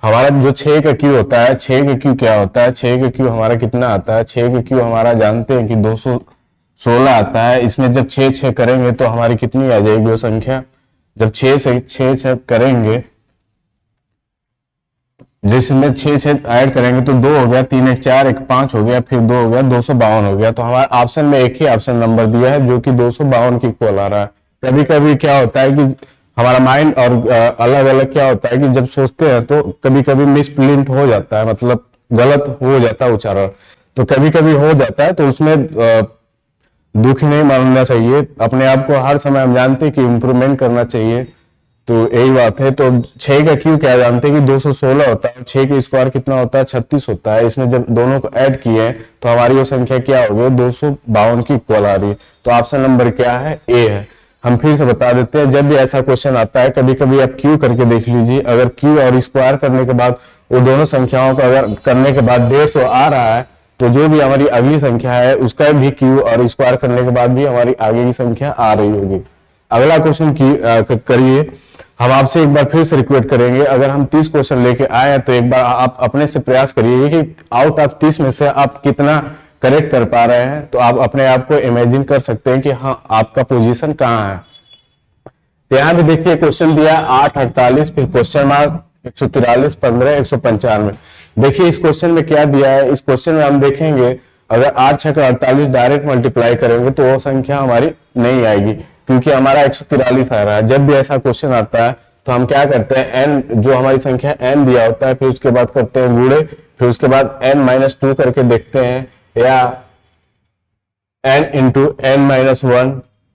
हमारा जो 6 का क्यू होता है, 6 का क्यू क्या होता है, 6 का क्यू हमारा कितना आता है, 6 का क्यू हमारा जानते हैं कि 216 आता है। इसमें जब 6 करेंगे तो हमारी कितनी आ जाएगी वो संख्या, जब 6 से 6 करेंगे, जिसमें 6 ऐड करेंगे तो 2 हो गया, 3 1 4 1 5 हो गया, फिर 2 हो गया, 252 हो गया। तो हमारे ऑप्शन में एक ही ऑप्शन नंबर दिया है जो कि 252 की इक्वल आ रहा है। कभी कभी क्या होता है कि हमारा माइंड और अलग अलग क्या होता है कि जब सोचते हैं तो कभी कभी मिसप्रिंट हो जाता है, मतलब गलत हो जाता है उच्चारण, तो कभी कभी हो जाता है, तो उसमें दुखी नहीं मानना चाहिए। अपने आप को हर समय हम जानते हैं कि इम्प्रूवमेंट करना चाहिए, तो यही बात है। तो 6 का क्यू क्या जानते हैं कि 216 होता है, 6 का स्क्वायर कितना होता है, 36 होता है। इसमें जब दोनों को ऐड किए तो हमारी वो संख्या क्या हो गई, 252 की इक्वल आ रही है। तो ऑप्शन नंबर क्या है, ए है। हम फिर से बता देते हैं, जब भी ऐसा क्वेश्चन आता है कभी कभी आप क्यू करके देख लीजिए, अगर क्यू और स्क्वायर करने के बाद वो दोनों संख्याओं को अगर करने के बाद 150 आ रहा है, तो जो भी हमारी अगली संख्या है उसका भी क्यू और स्क्वायर करने के बाद भी हमारी आगे की संख्या आ रही होगी। अगला क्वेश्चन करिए। हम आपसे एक बार फिर से रिक्वेस्ट करेंगे, अगर हम 30 क्वेश्चन लेके आए तो एक बार आप अपने से प्रयास करिए कि आउट ऑफ 30 में से आप कितना करेक्ट कर पा रहे हैं। तो आप अपने आप को इमेजिन कर सकते हैं कि हाँ आपका पोजीशन कहाँ है। तो यहाँ भी देखिए क्वेश्चन दिया 8 48, फिर क्वेश्चन मार्क 143 15 195। देखिए इस क्वेश्चन में क्या दिया है, इस क्वेश्चन में हम देखेंगे अगर 8 6 48 डायरेक्ट मल्टीप्लाई करेंगे तो वो संख्या हमारी नहीं आएगी, क्योंकि हमारा 143 आ रहा है। जब भी ऐसा क्वेश्चन आता है तो हम क्या करते हैं, n जो हमारी संख्या n दिया होता है, फिर उसके बाद करते हैं गुणे, फिर उसके बाद n-2 करके देखते हैं, या n इंटू n-1,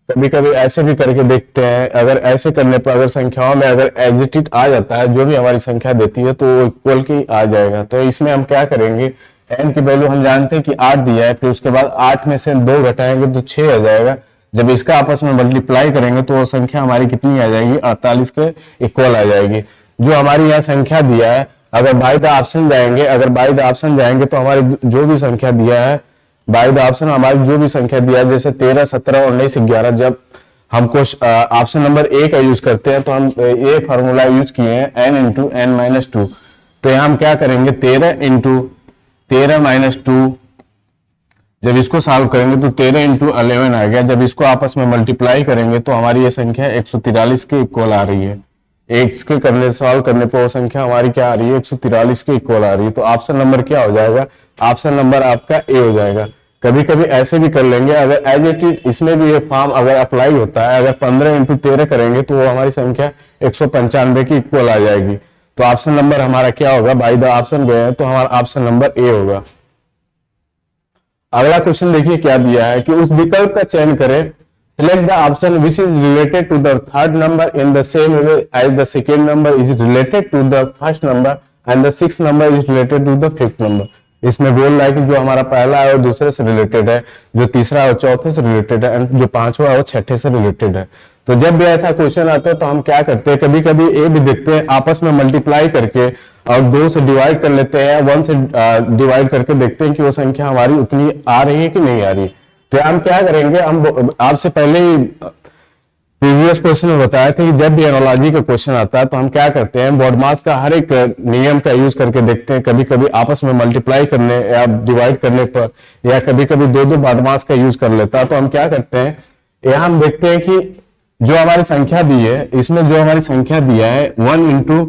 कभी कभी ऐसे भी करके देखते हैं। अगर ऐसे करने पर अगर संख्याओं में अगर एज इट इज आ जाता है, जो भी हमारी संख्या देती है तो वो इक्वल की आ जाएगा। तो इसमें हम क्या करेंगे, n की वैल्यू हम जानते हैं कि 8 दिया है, फिर उसके बाद 8 में से 2 घटाएंगे तो 6 आ जाएगा। जब इसका आपस में मल्टीप्लाई करेंगे तो वो संख्या हमारी कितनी आ जाएगी, 48 के इक्वल आ जाएगी। जो हमारी यहाँ संख्या दिया है, अगर बाय द ऑप्शन जाएंगे, अगर बाय द ऑप्शन जाएंगे तो हमारी जो भी संख्या दिया है बाय द ऑप्शन, हमारी जो भी संख्या दिया है जैसे 13 17 19 11, जब हमको ऑप्शन नंबर ए का यूज करते हैं तो हम ये फार्मूला यूज किए हैं n इंटू n-2। तो यहाँ हम क्या करेंगे, 13 इंटू 13-2, जब इसको सॉल्व करेंगे तो 13 इंटू 11 आ गया। जब इसको आपस में मल्टीप्लाई करेंगे तो हमारी ये संख्या 143 के इक्वल आ रही है। इसके करने सॉल्व करने पर वो संख्या हमारी क्या आ रही है, 143 के इक्वल आ रही है। तो ऑप्शन नंबर क्या हो जाएगा, ऑप्शन नंबर आपका ए हो जाएगा। कभी कभी ऐसे भी कर लेंगे, अगर एज इट इज इसमें भी ये फॉर्म अगर अप्लाई होता है, अगर 15 इंटू 13 करेंगे तो वो हमारी संख्या 195 की इक्वल आ जाएगी। तो ऑप्शन नंबर हमारा क्या होगा, बाय द ऑप्शन गए हैं तो हमारा ऑप्शन नंबर ए होगा। अगला क्वेश्चन देखिए क्या दिया है कि उस विकल्प का चयन करें, select the option which is related to the third number in the same way as the second number is related to the first number and the sixth number is related to the fifth number। इसमें बोल रहा है कि जो हमारा पहला है वो दूसरे से रिलेटेड है, जो तीसरा है वो चौथे से रिलेटेड है, जो पांचवा है वो छठे से रिलेटेड है। तो जब भी ऐसा क्वेश्चन आता है तो हम क्या करते हैं, कभी कभी ये भी देखते हैं आपस में मल्टीप्लाई करके और 2 से डिवाइड कर लेते हैं, 1 से डिवाइड करके देखते हैं कि वो संख्या हमारी उतनी आ रही है कि नहीं आ रही। तो हम क्या करेंगे, हम आपसे पहले ही प्रीवियस क्वेश्चन में बताया था कि जब भी एनालॉजी का क्वेश्चन आता है तो हम क्या करते हैं, बॉडमास का हर एक नियम का यूज करके देखते हैं। कभी कभी आपस में मल्टीप्लाई करने या डिवाइड करने पर, या कभी कभी दो बॉडमास का यूज कर लेता है। तो हम क्या करते हैं, यहाँ हम देखते हैं कि जो हमारी संख्या दी है, इसमें जो हमारी संख्या दिया है 1 इंटू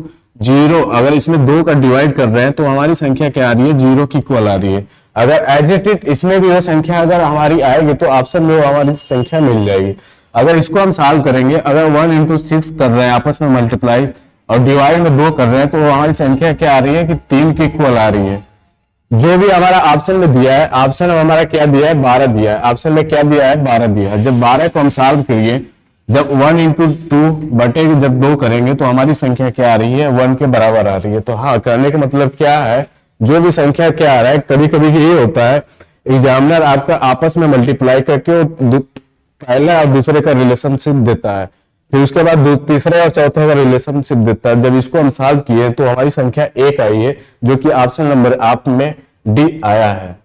0, अगर इसमें 2 का डिवाइड कर रहे हैं तो हमारी संख्या क्या आ रही है, 0 की इक्वल आ रही है। अगर एज इट इज इसमें भी वो संख्या अगर हमारी आएगी तो ऑप्शन में वो हमारी संख्या मिल जाएगी। अगर इसको हम सॉल्व करेंगे, अगर 1 इंटू 6 कर रहे हैं आपस में मल्टीप्लाई और डिवाइड में 2 कर रहे हैं तो हमारी संख्या क्या आ रही है कि 3 की इक्वल आ रही है। जो भी हमारा ऑप्शन में दिया है, ऑप्शन में हमारा क्या दिया है, 12 दिया है। ऑप्शन में क्या दिया है, 12 दिया है। जब 12 को हम सॉल्व करिए, जब 1 इंटू टू बटे जब 2 करेंगे तो हमारी संख्या क्या आ रही है, 1 के बराबर आ रही है। तो हाँ, कहने का मतलब क्या है, जो भी संख्या क्या आ रहा है, कभी कभी ये होता है एग्जामिनर आपका आपस में मल्टीप्लाई करके पहला और दूसरे का रिलेशनशिप देता है, फिर उसके बाद तीसरे और चौथे का रिलेशनशिप देता है। जब इसको हम सॉल्व किए तो हमारी संख्या 1 आई है, जो कि ऑप्शन नंबर आप में डी आया है।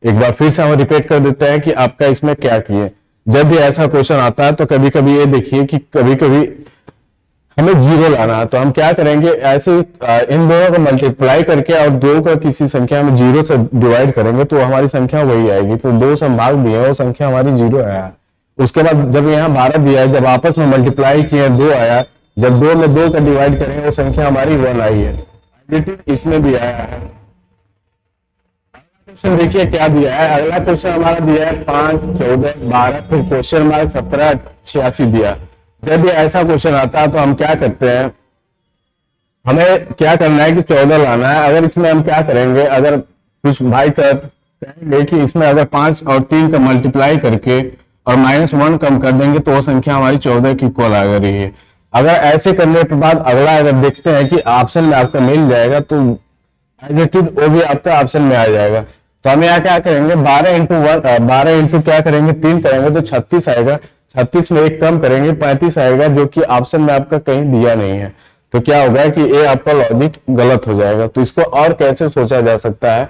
एक बार फिर से हम रिपीट कर देते हैं कि आपका इसमें क्या किए। जब भी ऐसा क्वेश्चन आता है तो कभी कभी ये देखिए कि कभी कभी हमें जीरो लाना है, तो हम क्या करेंगे, ऐसे इन दोनों को मल्टीप्लाई करके और दो का किसी संख्या में जीरो से डिवाइड करेंगे तो हमारी संख्या वही आएगी। तो 2 से हम भाग दिए, वो संख्या हमारी जीरो आया। उसके बाद जब यहाँ 12 दिया है, जब आपस में मल्टीप्लाई किए 2 आया, जब 2 में 2 का डिवाइड करेंगे वो संख्या हमारी 1 आई है। इसमें भी आया है। क्वेश्चन देखिए क्या दिया है। अगला क्वेश्चन हमारा दिया है 5, 14, 12, फिर क्वेश्चन मार्क 17, 86 दिया। जब भी ऐसा क्वेश्चन आता है तो हम क्या करते हैं, हमें क्या करना है कि 14 लाना है। अगर इसमें हम क्या करेंगे, अगर कुछ भाई कहेंगे कि इसमें अगर 5 और 3 का मल्टीप्लाई करके और -1 कम कर देंगे तो वो संख्या हमारी 14 की इक्वल आ रही है। अगर ऐसे करने के बाद अगला अगर देखते हैं कि ऑप्शन में आपका मिल जाएगा तो एज इट इज वो भी आपका ऑप्शन में आ जाएगा। तो हम यहाँ क्या करेंगे, 12 इंटू 12 इंटू क्या करेंगे, 3 करेंगे तो 36 आएगा। 36 में 1 कम करेंगे 35 आएगा, जो कि ऑप्शन में आपका कहीं दिया नहीं है। तो क्या होगा कि ये आपका लॉजिक गलत हो जाएगा। तो इसको और कैसे सोचा जा सकता है,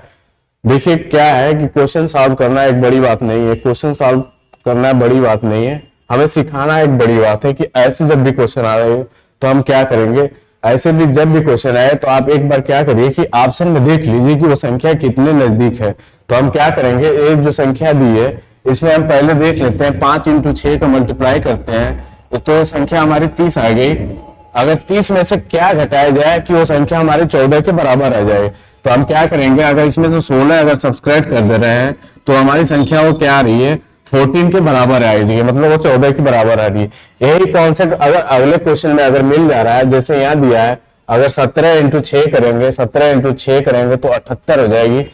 देखिए क्या है कि क्वेश्चन सॉल्व करना एक बड़ी बात नहीं है। क्वेश्चन सॉल्व करना बड़ी बात नहीं है, हमें सिखाना एक बड़ी बात है कि ऐसे जब भी क्वेश्चन आ रहे हो तो हम क्या करेंगे। ऐसे भी जब भी क्वेश्चन आए तो आप एक बार क्या करिए कि ऑप्शन में देख लीजिए कि वो संख्या कितने नजदीक है। तो हम क्या करेंगे, एक जो संख्या दी है इसमें हम पहले देख लेते हैं, 5 इंटू 6 का मल्टीप्लाई करते हैं तो संख्या हमारी 30 आ गई। अगर 30 में से क्या घटाया जाए कि वो संख्या हमारी 14 के बराबर आ जाए, तो हम क्या करेंगे, अगर इसमें से 16 अगर सब्सट्रैक्ट कर दे रहे हैं तो हमारी संख्या वो क्या आ रही है, 14 के बराबर आ रही है, मतलब वो 14 के बराबर आ रही है। यही कॉन्सेप्ट अगर अगले क्वेश्चन में अगर मिल जा रहा है, जैसे यहाँ दिया है, अगर 17 इंटू 6 करेंगे, 17 इंटू 6 करेंगे तो 78 हो जाएगी।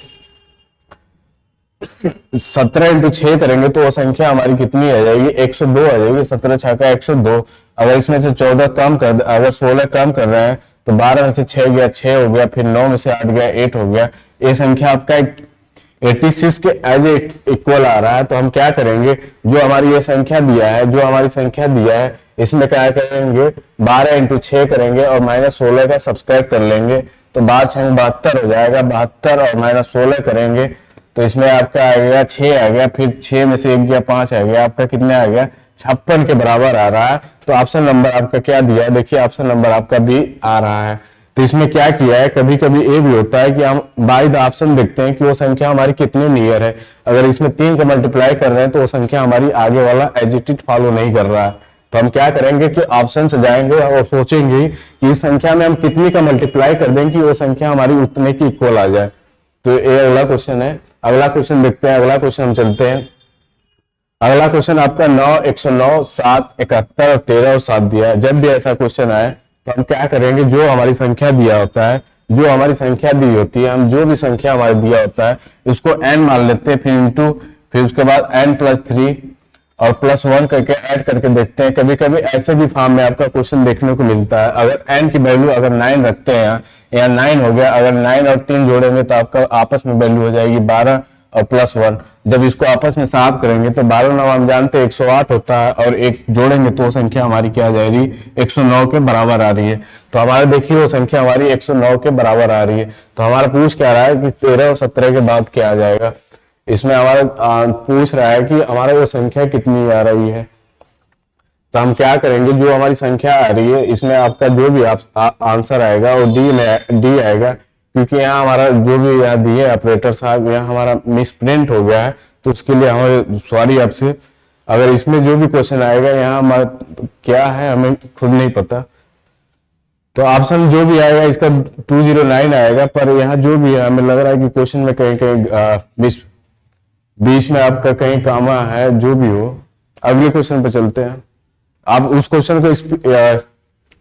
17 इंटू 6 करेंगे तो वो संख्या हमारी कितनी आ जाएगी, 102 आ जाएगी। 17 6 का 102। अगर इसमें से 14 कम कर, अगर 16 कम कर रहे हैं तो 12 में से 6 गया 6 हो गया, फिर 9 में से 8 गया 8 हो गया। ये संख्या आपका 86 के एज इक्वल आ रहा है। तो हम क्या करेंगे, जो हमारी ये संख्या दिया है, जो हमारी संख्या दिया है इसमें क्या करेंगे, 12 इंटू 6 करेंगे और -16 का सब्सट्रैक्ट कर लेंगे तो 12 6 72 हो जाएगा। 72 और -16 करेंगे तो इसमें आपका आ गया 6 आ गया, फिर 6 में से 1 गया 5 आ गया, आपका कितना आ गया, 56 के बराबर आ रहा है। तो ऑप्शन नंबर आपका क्या दिया है, देखिए ऑप्शन नंबर आपका बी आ रहा है। तो इसमें क्या किया है, कभी कभी ये भी होता है कि हम बाय द ऑप्शन देखते हैं कि वो संख्या हमारी कितने नियर है। अगर इसमें 3 का मल्टीप्लाई कर रहे हैं तो वो संख्या हमारी आगे वाला एज इट इज फॉलो नहीं कर रहा है। तो हम क्या करेंगे कि ऑप्शन से जाएंगे और सोचेंगे कि इस संख्या में हम कितनी का मल्टीप्लाई कर दें कि वो संख्या हमारी उतने की इक्वल आ जाए। तो ये अगला क्वेश्चन है। अगला क्वेश्चन देखते हैं, अगला क्वेश्चन हम चलते हैं। अगला क्वेश्चन आपका 9, 109, 7, 71 और 13 और 7 दिया है। जब भी ऐसा क्वेश्चन आए तो हम क्या करेंगे, जो हमारी संख्या दिया होता है, जो हमारी संख्या दी होती है, हम जो भी संख्या हमारे दिया होता है उसको n मान लेते हैं, फिर इंटू, फिर उसके बाद n+3 और +1 करके ऐड करके देखते हैं। कभी कभी ऐसे भी फॉर्म में आपका क्वेश्चन देखने को मिलता है। अगर n की वैल्यू अगर 9 रखते हैं या 9 हो गया, अगर 9 और 3 जोड़ेंगे तो आपका आपस में वैल्यू हो जाएगी 12 और +1। जब इसको आपस में साफ करेंगे तो 12 9 हम जानते हैं 108 होता है, और एक जोड़ेंगे तो संख्या हमारी क्या आ जाएगी, 109 के बराबर आ रही है। तो हमारे देखिए वो संख्या हमारी 109 के बराबर आ रही है। तो हमारा पूछ क्या रहा है कि 13 और 17 के बाद क्या आ जाएगा। इसमें हमारा पूछ रहा है कि हमारा वो संख्या कितनी आ रही है। तो हम क्या करेंगे, जो हमारी संख्या आ रही है इसमें आपका जो भी आंसर आएगा वो डी आएगा, क्योंकि यहाँ हमारा जो भी यहाँ दिए ऑपरेटर साहब, यहाँ हमारा मिसप्रिंट हो गया है, तो उसके लिए हमें सॉरी आपसे। अगर इसमें जो भी क्वेश्चन आएगा यहाँ हमारा क्या है हमें खुद नहीं पता, तो ऑप्शन जो भी आएगा इसका 209 आएगा। पर यहाँ जो भी है हमें लग रहा है कि क्वेश्चन में कहीं कहीं बीच में आपका कहीं कामा है, जो भी हो। अगले क्वेश्चन पे चलते हैं। आप उस क्वेश्चन को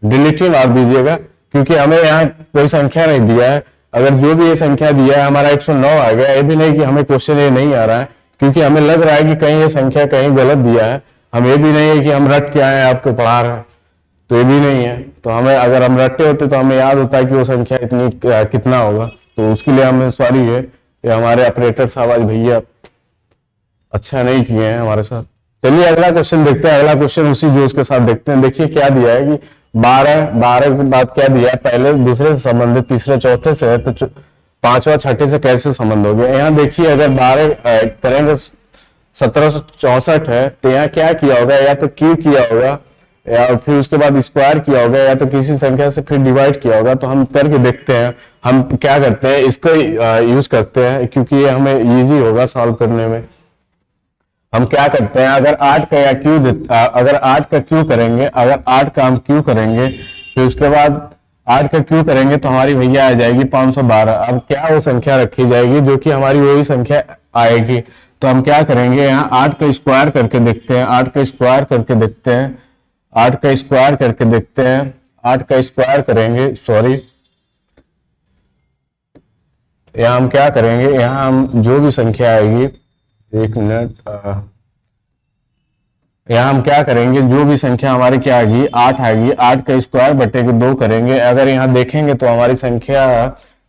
डिलीट ही मार दीजिएगा, क्योंकि हमें यहाँ कोई संख्या नहीं दिया है। अगर जो भी ये संख्या दिया है हमारा 109 आ गया, ये भी नहीं कि हमें क्वेश्चन ये नहीं आ रहा है, क्योंकि हमें लग रहा है कि कहीं ये संख्या कहीं गलत दिया है। हम ये भी नहीं है कि हम रट के आए आपको पढ़ा रहे हैं, तो ये भी नहीं है। तो हमें अगर हम रट्टे होते तो हमें याद होता है कि वो संख्या इतनी कितना होगा। तो उसके लिए हमें सॉरी है, ये हमारे ऑपरेटर साहब आज भैया अच्छा नहीं किए हैं हमारे साथ। चलिए अगला क्वेश्चन देखते हैं। अगला क्वेश्चन उसी जोश के साथ देखते हैं। देखिए क्या दिया है कि 12 के बाद क्या दिया है, पहले दूसरे से संबंधित, तीसरे चौथे से है, तो पांचवा छठे से कैसे संबंध हो गया। यहाँ देखिए अगर 12 करेंगे 1764 है, तो यहाँ क्या किया होगा, या तो क्यू किया होगा या फिर उसके बाद स्क्वायर किया होगा या तो किसी संख्या से फिर डिवाइड किया होगा। तो हम करके देखते हैं। हम क्या करते हैं, इसको यूज करते हैं क्योंकि ये हमें इजी होगा सॉल्व करने में। हम क्या करते हैं, अगर 8 का या क्यू अगर 8 का क्यू करेंगे, अगर 8 का हम क्यू करेंगे, फिर उसके बाद 8 का क्यू करेंगे तो हमारी भैया आ जाएगी 512। अब क्या वो संख्या रखी जाएगी जो कि हमारी वही संख्या आएगी। तो हम क्या करेंगे, यहाँ 8 का स्क्वायर करके देखते हैं, 8 का स्क्वायर करके देखते हैं, 8 का स्क्वायर करके देखते हैं, 8 का स्क्वायर करेंगे, सॉरी यहाँ हम क्या करेंगे, यहाँ हम जो भी संख्या आएगी, एक मिनट, यहाँ हम क्या करेंगे, जो भी संख्या हमारी क्या आएगी, 8 आएगी, 8 का स्क्वायर बटे के 2 करेंगे। अगर यहाँ देखेंगे तो हमारी संख्या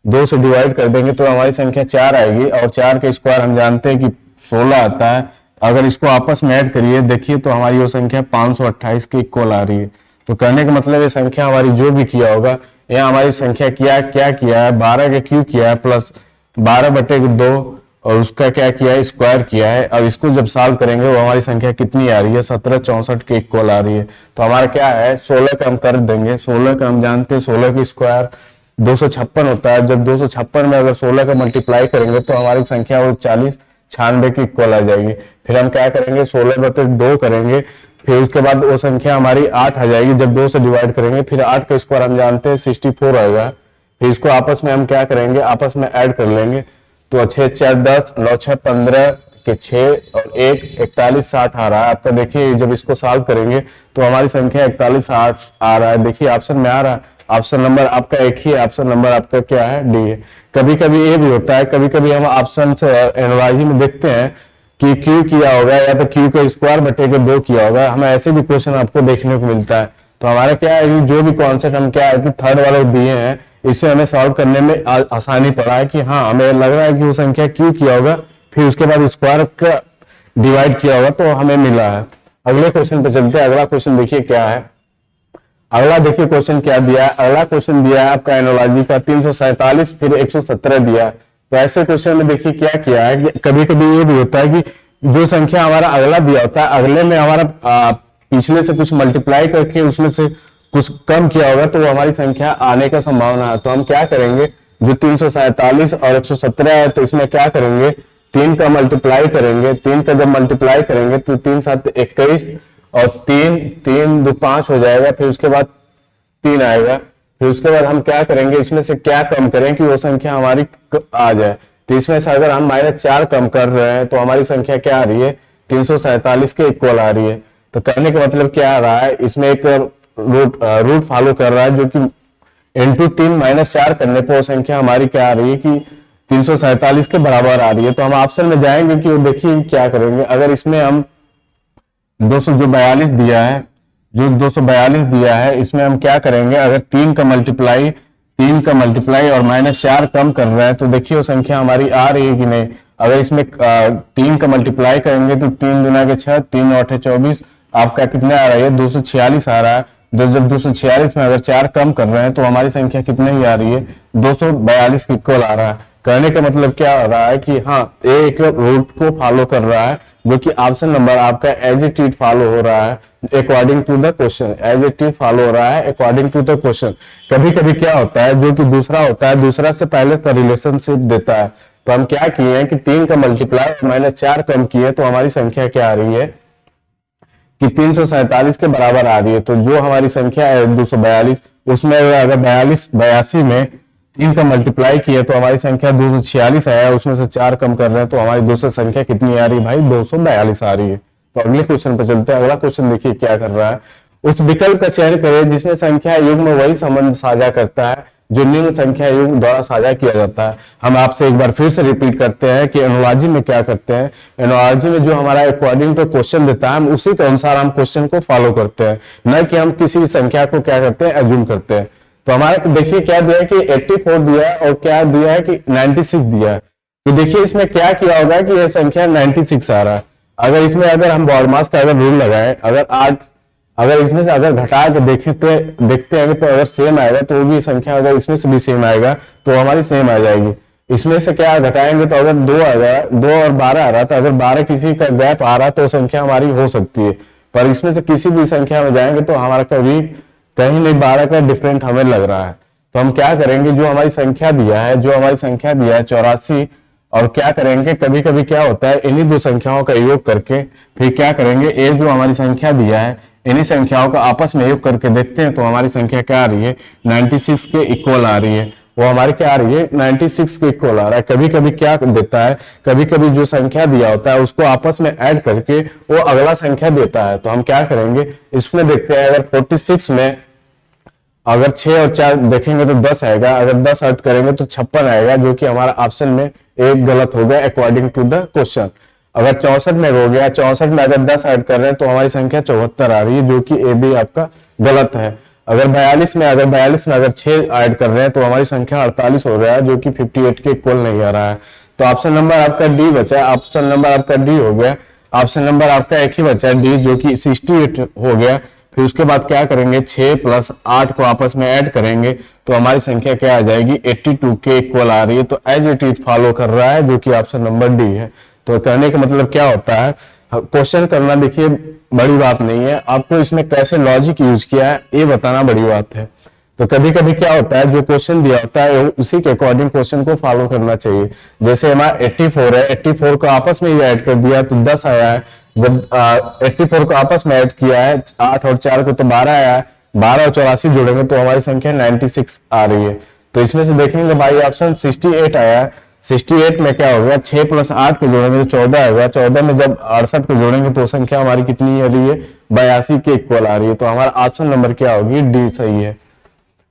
2 से डिवाइड कर देंगे तो हमारी संख्या 4 आएगी, और 4 का स्क्वायर हम जानते हैं कि 16 आता है। अगर इसको आपस में ऐड करिए देखिए तो हमारी वो संख्या 528 के इक्वल आ रही है। तो कहने का मतलब ये संख्या हमारी जो भी किया होगा, यहाँ हमारी संख्या क्या किया है, 12 का क्यू किया है प्लस 12 बटे 2 और उसका क्या किया है, स्क्वायर किया है। अब इसको जब सॉल्व करेंगे वो हमारी संख्या कितनी आ रही है, 1764 के इक्वल आ रही है। तो हमारा क्या है, 16 का हम कर देंगे, 16 का हम जानते हैं 16 की स्क्वायर 256 होता है। जब 256 में अगर 16 का मल्टीप्लाई करेंगे तो हमारी संख्या वो 4096 की इक्वल आ जाएगी। फिर हम क्या करेंगे, 16 बटे 2 करेंगे, फिर उसके बाद वो संख्या हमारी 8 आ जाएगी जब 2 से डिवाइड करेंगे। फिर 8 का स्क्वायर हम जानते हैं 64 आएगा। फिर इसको आपस में हम क्या करेंगे, आपस में ऐड कर लेंगे। तो 6 4 10 9 6 15 के 6 और 1 41 60 आ रहा है आपका। देखिए जब इसको सॉल्व करेंगे तो हमारी संख्या 41 60 आ रहा है। देखिए ऑप्शन में आ रहा है, ऑप्शन नंबर आपका एक ही है, ऑप्शन नंबर आपका क्या है, डी है। कभी कभी ये भी होता है, कभी कभी हम ऑप्शन से एनालॉजी में देखते हैं कि क्यू किया होगा या तो क्यू का स्क्वायर बटे के 2 किया होगा। हमें ऐसे भी क्वेश्चन आपको देखने को मिलता है। तो हमारा क्या है, जो भी कॉन्सेप्ट हम क्या है कि थर्ड वाले दिए हैं, इससे हमें सॉल्व करने में आसानी पड़ा है कि हाँ हमें लग रहा है कि वो संख्या क्यू किया होगा, फिर उसके बाद स्क्वायर का डिवाइड किया होगा तो हमें मिला है। अगले क्वेश्चन पे चलते हैं। अगला क्वेश्चन देखिए क्या है। अगला देखिए क्वेश्चन क्या दिया है। अगला क्वेश्चन दिया है आपका एनालॉजी का 347 फिर 117 दिया है। तो ऐसे क्वेश्चन में देखिए क्या किया है कि कभी कभी ये भी होता है कि जो संख्या हमारा अगला दिया होता है, अगले में हमारा पिछले से कुछ मल्टीप्लाई करके उसमें से कुछ कम किया होगा तो हमारी संख्या आने का संभावना है। तो हम क्या करेंगे, जो 347 और 117 है तो इसमें क्या करेंगे, 3 का मल्टीप्लाई करेंगे। 3 का जब मल्टीप्लाई करेंगे तो 3 7 21 और 3 2 5 हो जाएगा। फिर उसके बाद 3 आएगा। फिर उसके बाद हम क्या करेंगे, इसमें से क्या कम करें कि वो संख्या हमारी आ जाए। तो इसमें से अगर हम -4 कम कर रहे हैं तो हमारी संख्या क्या आ रही है, 347 के इक्वल आ रही है। तो कहने का मतलब क्या आ रहा है, इसमें एक रूट फॉलो कर रहा है जो कि इंटू 3 -4 करने पर वो संख्या हमारी क्या आ रही है कि 347 के बराबर आ रही है। तो हम ऑप्शन में जाएंगे कि देखिए क्या करेंगे। अगर इसमें हम 242 दिया है, जो 242 दिया है इसमें हम क्या करेंगे, अगर 3 का मल्टीप्लाई और -4 कम कर रहा है तो देखिए वो संख्या हमारी आ रही है कि नहीं। अगर इसमें 3 का मल्टीप्लाई करेंगे तो 3 दूना के 6 3 8 24 आपका कितना आ रहा है, 246 आ रहा है। जब 246 में अगर 4 कम कर रहे हैं तो हमारी संख्या कितने ही आ रही है, 242 के इक्वल आ रहा है। कहने का मतलब क्या हो रहा है कि हाँ एक रूट को फॉलो कर रहा है जो कि ऑप्शन नंबर आपका एज इट इज फॉलो हो रहा है according to the question, as it is follow हो रहा है अकॉर्डिंग टू द क्वेश्चन। कभी कभी क्या होता है, जो कि दूसरा होता है, दूसरा से पहले का रिलेशनशिप देता है। तो हम क्या किए हैं कि 3 का मल्टीप्लाई -4 कम किए तो हमारी संख्या क्या आ रही है कि 347 के बराबर आ रही है। तो जो हमारी संख्या है 242, उसमें अगर 82 में 3 का मल्टीप्लाई किया तो हमारी संख्या 246 आया, उसमें से 4 कम कर रहे हैं तो हमारी दूसरी संख्या कितनी आ रही है भाई, 242 आ रही है। तो अगले क्वेश्चन पर चलते हैं। अगला क्वेश्चन देखिए क्या कर रहा है। उस विकल्प का चयन करें जिसमें संख्या युग्म वही संबंध साझा करता है जो निम्न संख्या युग्म द्वारा साझा किया जाता है। हम आपसे एक बार फिर से रिपीट करते हैं कि एनोलॉजी में क्या करते हैं। एनोलॉजी में जो हमारा अकॉर्डिंग टू क्वेश्चन देता है, हम उसी के अनुसार हम क्वेश्चन को फॉलो करते हैं, न कि हम किसी संख्या को क्या करते हैं, एज्यूम करते हैं। तो हमारा देखिए क्या दिया है कि 84 दिया है और क्या दिया है कि 96 दिया है। तो देखिए इसमें क्या किया होगा कि यह संख्या 96 आ रहा है। अगर इसमें अगर हम बॉडमास का अगर रूल लगाए, अगर इसमें से अगर घटा के देखें तो देखते हैं तो अगर सेम आएगा तो वो भी संख्या, अगर इसमें से भी सेम आएगा तो हमारी सेम आ जाएगी। इसमें से क्या घटाएंगे तो अगर 2 आ गया, 2 और 12 आ रहा था, अगर 12 किसी का गैप आ रहा तो संख्या हमारी हो सकती है। पर इसमें से किसी भी संख्या में जाएंगे तो हमारा कभी कहीं नहीं 12 का डिफरेंट हमें लग रहा है। तो हम क्या करेंगे, जो हमारी संख्या दिया है 84, और क्या करेंगे, कभी कभी क्या होता है इन्हीं दो संख्याओं का योग करके फिर क्या करेंगे, ये जो हमारी संख्या दिया है इन्हीं संख्याओं का आपस में योग करके देखते हैं तो हमारी संख्या क्या आ रही है, 96 के इक्वल आ रही है। वो हमारी क्या आ रही है, 96 के इक्वल आ रहा है। कभी कभी क्या देता है, कभी कभी जो संख्या दिया होता है उसको आपस में ऐड करके वो अगला संख्या देता है। तो हम क्या करेंगे, इसमें देखते हैं, अगर 46 में अगर 6 और 4 देखेंगे तो 10 आएगा, अगर 10 ऐड करेंगे तो 56 आएगा, जो कि हमारा ऑप्शन में एक गलत हो गया अकॉर्डिंग टू द क्वेश्चन। अगर 64 में हो गया, 64 में अगर 10 ऐड कर रहे हैं तो हमारी संख्या 74 आ रही है, जो कि ए भी आपका गलत है। अगर 42 में अगर 6 ऐड कर रहे हैं तो हमारी संख्या 48 हो रहा है, जो कि 58 के इक्वल नहीं आ रहा है। तो ऑप्शन नंबर आपका डी बचा, ऑप्शन नंबर आपका डी हो गया। ऑप्शन नंबर आपका एक ही बचा है, डी, जो कि 68 हो गया। फिर उसके बाद क्या करेंगे, 6 + 8 को आपस में ऐड करेंगे तो हमारी संख्या क्या आ जाएगी, 82 के इक्वल आ रही है। तो एज इट इज फॉलो कर रहा है, जो कि ऑप्शन नंबर डी है। तो कहने का मतलब क्या होता है, क्वेश्चन करना देखिए बड़ी बात नहीं है, आपको इसमें कैसे लॉजिक यूज किया है ये बताना बड़ी बात है। तो कभी कभी क्या होता है, जो क्वेश्चन दिया होता है उसी के अकॉर्डिंग क्वेश्चन को फॉलो करना चाहिए। जैसे हमारा 84 है, 84 को आपस में ही ऐड कर दिया तो 10 आया है। जब 84 को आपस में ऐड किया है 8 और 4 को तो 12 आया है, 12 और 84 जोड़ेंगे तो हमारी संख्या 96 आ रही है। तो इसमें से देखेंगे भाई ऑप्शन 68 आया है। 68 में क्या होगा, 6 + 8 को जोड़ेंगे तो 14 आएगा, 14 में जब 68 को जोड़ेंगे तो संख्या हमारी कितनी आ रही है, 82 के इक्वल आ रही है। तो हमारा ऑप्शन नंबर क्या होगी, डी सही है।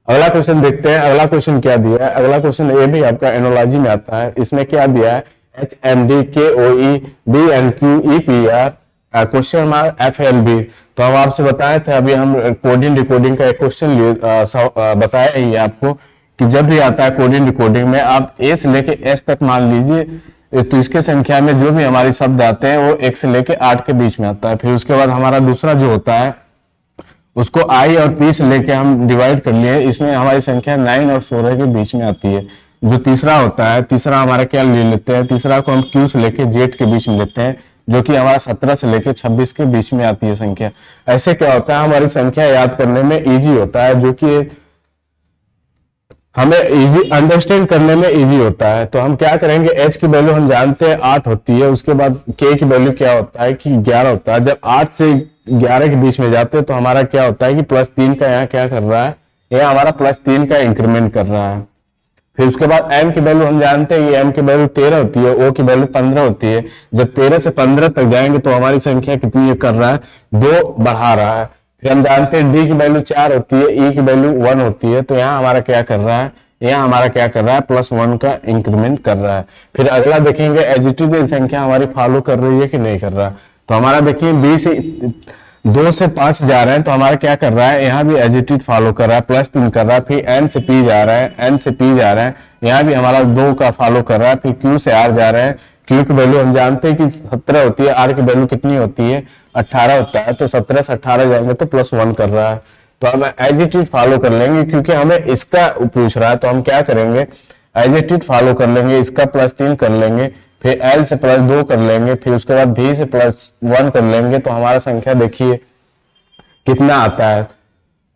अगला क्वेश्चन देखते हैं, अगला क्वेश्चन क्या दिया है। अगला क्वेश्चन ये भी आपका एनोलॉजी में आता है। इसमें क्या दिया है, HMD KOE BNQ EPR question mark FLB। तो हम आपसे बताए थे, अभी हम कोडिंग डिकोडिंग का एक क्वेश्चन बताया ही है आपको कि जब भी आता है कोडिंग डिकोडिंग में आप A से लेके S तक मान लीजिए, तो इसके संख्या में जो भी हमारे शब्द आते हैं वो 1 से लेके 8 के बीच में आता है। फिर उसके बाद हमारा दूसरा जो होता है उसको I और P से लेके हम डिवाइड कर लिए, इसमें हमारी संख्या 9 और 16 के बीच में आती है। जो तीसरा होता है, तीसरा हमारा क्या ले लेते हैं, तीसरा को हम Q से लेके Z के बीच में लेते हैं, जो कि हमारा 17 से लेके 26 के बीच में आती है संख्या। ऐसे क्या होता है, हमारी संख्या याद करने में इजी होता है, जो कि हमें इजी अंडरस्टैंड करने में इजी होता है। तो हम क्या करेंगे, H की वैल्यू हम जानते हैं 8 होती है, उसके बाद K की वैल्यू क्या होता है कि 11 होता है। जब 8 से 11 के बीच में जाते हैं तो हमारा क्या होता है कि +3 का यहाँ क्या कर रहा है, यह हमारा +3 का इंक्रीमेंट कर रहा है। फिर उसके बाद M की वैल्यू हम जानते हैं, M की वैल्यू 13 होती है, O की वैल्यू 15 होती है। जब 13 से 15 तक जाएंगे तो हमारी संख्या कितनी कर रहा है, 2 बढ़ा रहा है। फिर हम जानते हैं D की वैल्यू 4 होती है, E की वैल्यू 1 होती है। तो यहाँ हमारा क्या कर रहा है, यहाँ हमारा क्या कर रहा है, +1 का इंक्रीमेंट कर रहा है। फिर अगला देखेंगे एजिटिव संख्या हमारी फॉलो कर रही है कि नहीं कर रहा। तो हमारा देखिए 2 से 5 जा रहे हैं तो हमारा क्या कर रहा है, यहाँ भी एजिटिव फॉलो कर रहा है, +3 कर रहा है। फिर N से P जा रहा है, N से P जा रहा है, यहाँ भी हमारा 2 का फॉलो कर रहा है। फिर Q से R जा रहे हैं, Q की वैल्यू हम जानते हैं कि 17 होती है, R की वैल्यू कितनी होती है, 18 होता है। तो 17 से 18 जाएंगे तो +1 कर रहा है। तो हम एजिटिव फॉलो कर लेंगे, क्योंकि हमें इसका पूछ रहा है तो हम क्या करेंगे, एजिटिव फॉलो कर लेंगे, इसका +3 कर लेंगे, फिर L से +2 कर लेंगे, फिर उसके बाद V से +1 कर लेंगे। तो हमारा संख्या देखिए कितना आता है,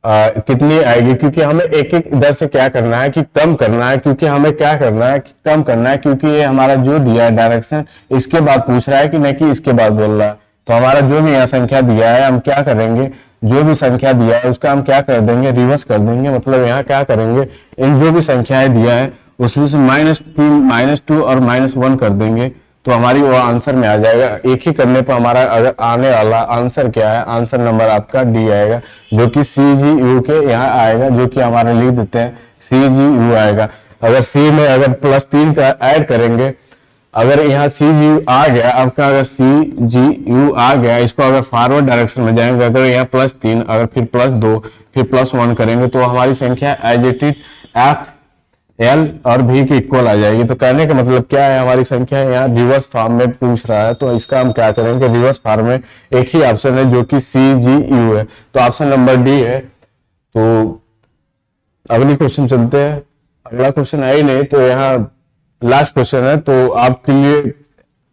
कितनी आएगी, क्योंकि हमें एक एक इधर से क्या करना है कि कम करना है, क्योंकि हमें क्या करना है कि कम करना है, क्योंकि ये हमारा जो दिया है डायरेक्शन इसके बाद पूछ रहा है कि नहीं कि इसके बाद बोल रहा है। तो हमारा जो भी यहाँ संख्या दिया है हम क्या करेंगे, जो भी संख्या दिया है उसका हम क्या कर देंगे, रिवर्स कर देंगे। मतलब यहाँ क्या करेंगे, इन जो भी संख्याएं दिया है उसमें से -3, -2 और -1 कर देंगे तो हमारी वो आंसर में आ जाएगा। एक ही करने पर हमारा अगर आने वाला आंसर क्या है, आंसर नंबर आपका डी आएगा, जो कि CGU के यहाँ आएगा, जो कि हमारा लिख देते हैं CGU आएगा। अगर C में अगर +3 का ऐड करेंगे, अगर यहाँ CGU आ गया, आपका अगर CGU आ गया, इसको अगर फॉरवर्ड डायरेक्शन में जाएंगे, अगर यहाँ +3 अगर फिर +2 फिर +1 करेंगे तो हमारी संख्या as it is F, L और V की इक्वल आ जाएगी। तो कहने का मतलब क्या है, हमारी संख्या यहाँ रिवर्स फॉर्म में पूछ रहा है, तो इसका हम क्या करेंगे, रिवर्स फॉर्म में एक ही ऑप्शन है जो कि CGU है, तो ऑप्शन नंबर डी है। तो अगली क्वेश्चन चलते हैं। अगला क्वेश्चन है ही नहीं, तो यहाँ लास्ट क्वेश्चन है, तो आपके लिए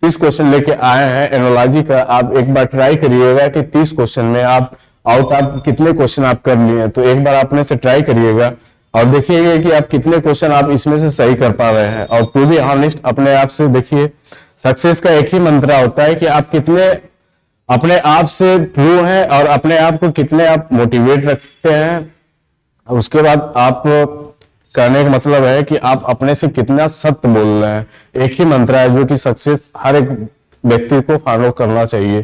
30 क्वेश्चन लेके आए हैं एनोलॉजी का। आप एक बार ट्राई करिएगा कि 30 क्वेश्चन में आप आउट ऑफ कितने क्वेश्चन आप कर लिए, तो एक बार अपने से ट्राई करिएगा और देखिएगा कि आप कितने क्वेश्चन आप इसमें से सही कर पा रहे हैं। और टू बी ऑनेस्ट, अपने आप से देखिए, सक्सेस का एक ही मंत्र होता है कि आप कितने अपने आप से ट्रू हैं और अपने आप को कितने आप मोटिवेट रखते हैं। उसके बाद आप कहने का मतलब है कि आप अपने से कितना सत्य बोल रहे हैं। एक ही मंत्र है जो कि सक्सेस हर एक व्यक्ति को फॉलो करना चाहिए।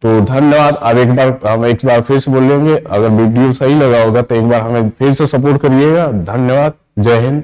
तो धन्यवाद। अब हम एक बार फिर से बोलेंगे, अगर वीडियो सही लगा होगा तो एक बार हमें फिर से सपोर्ट करिएगा। धन्यवाद। जय हिंद।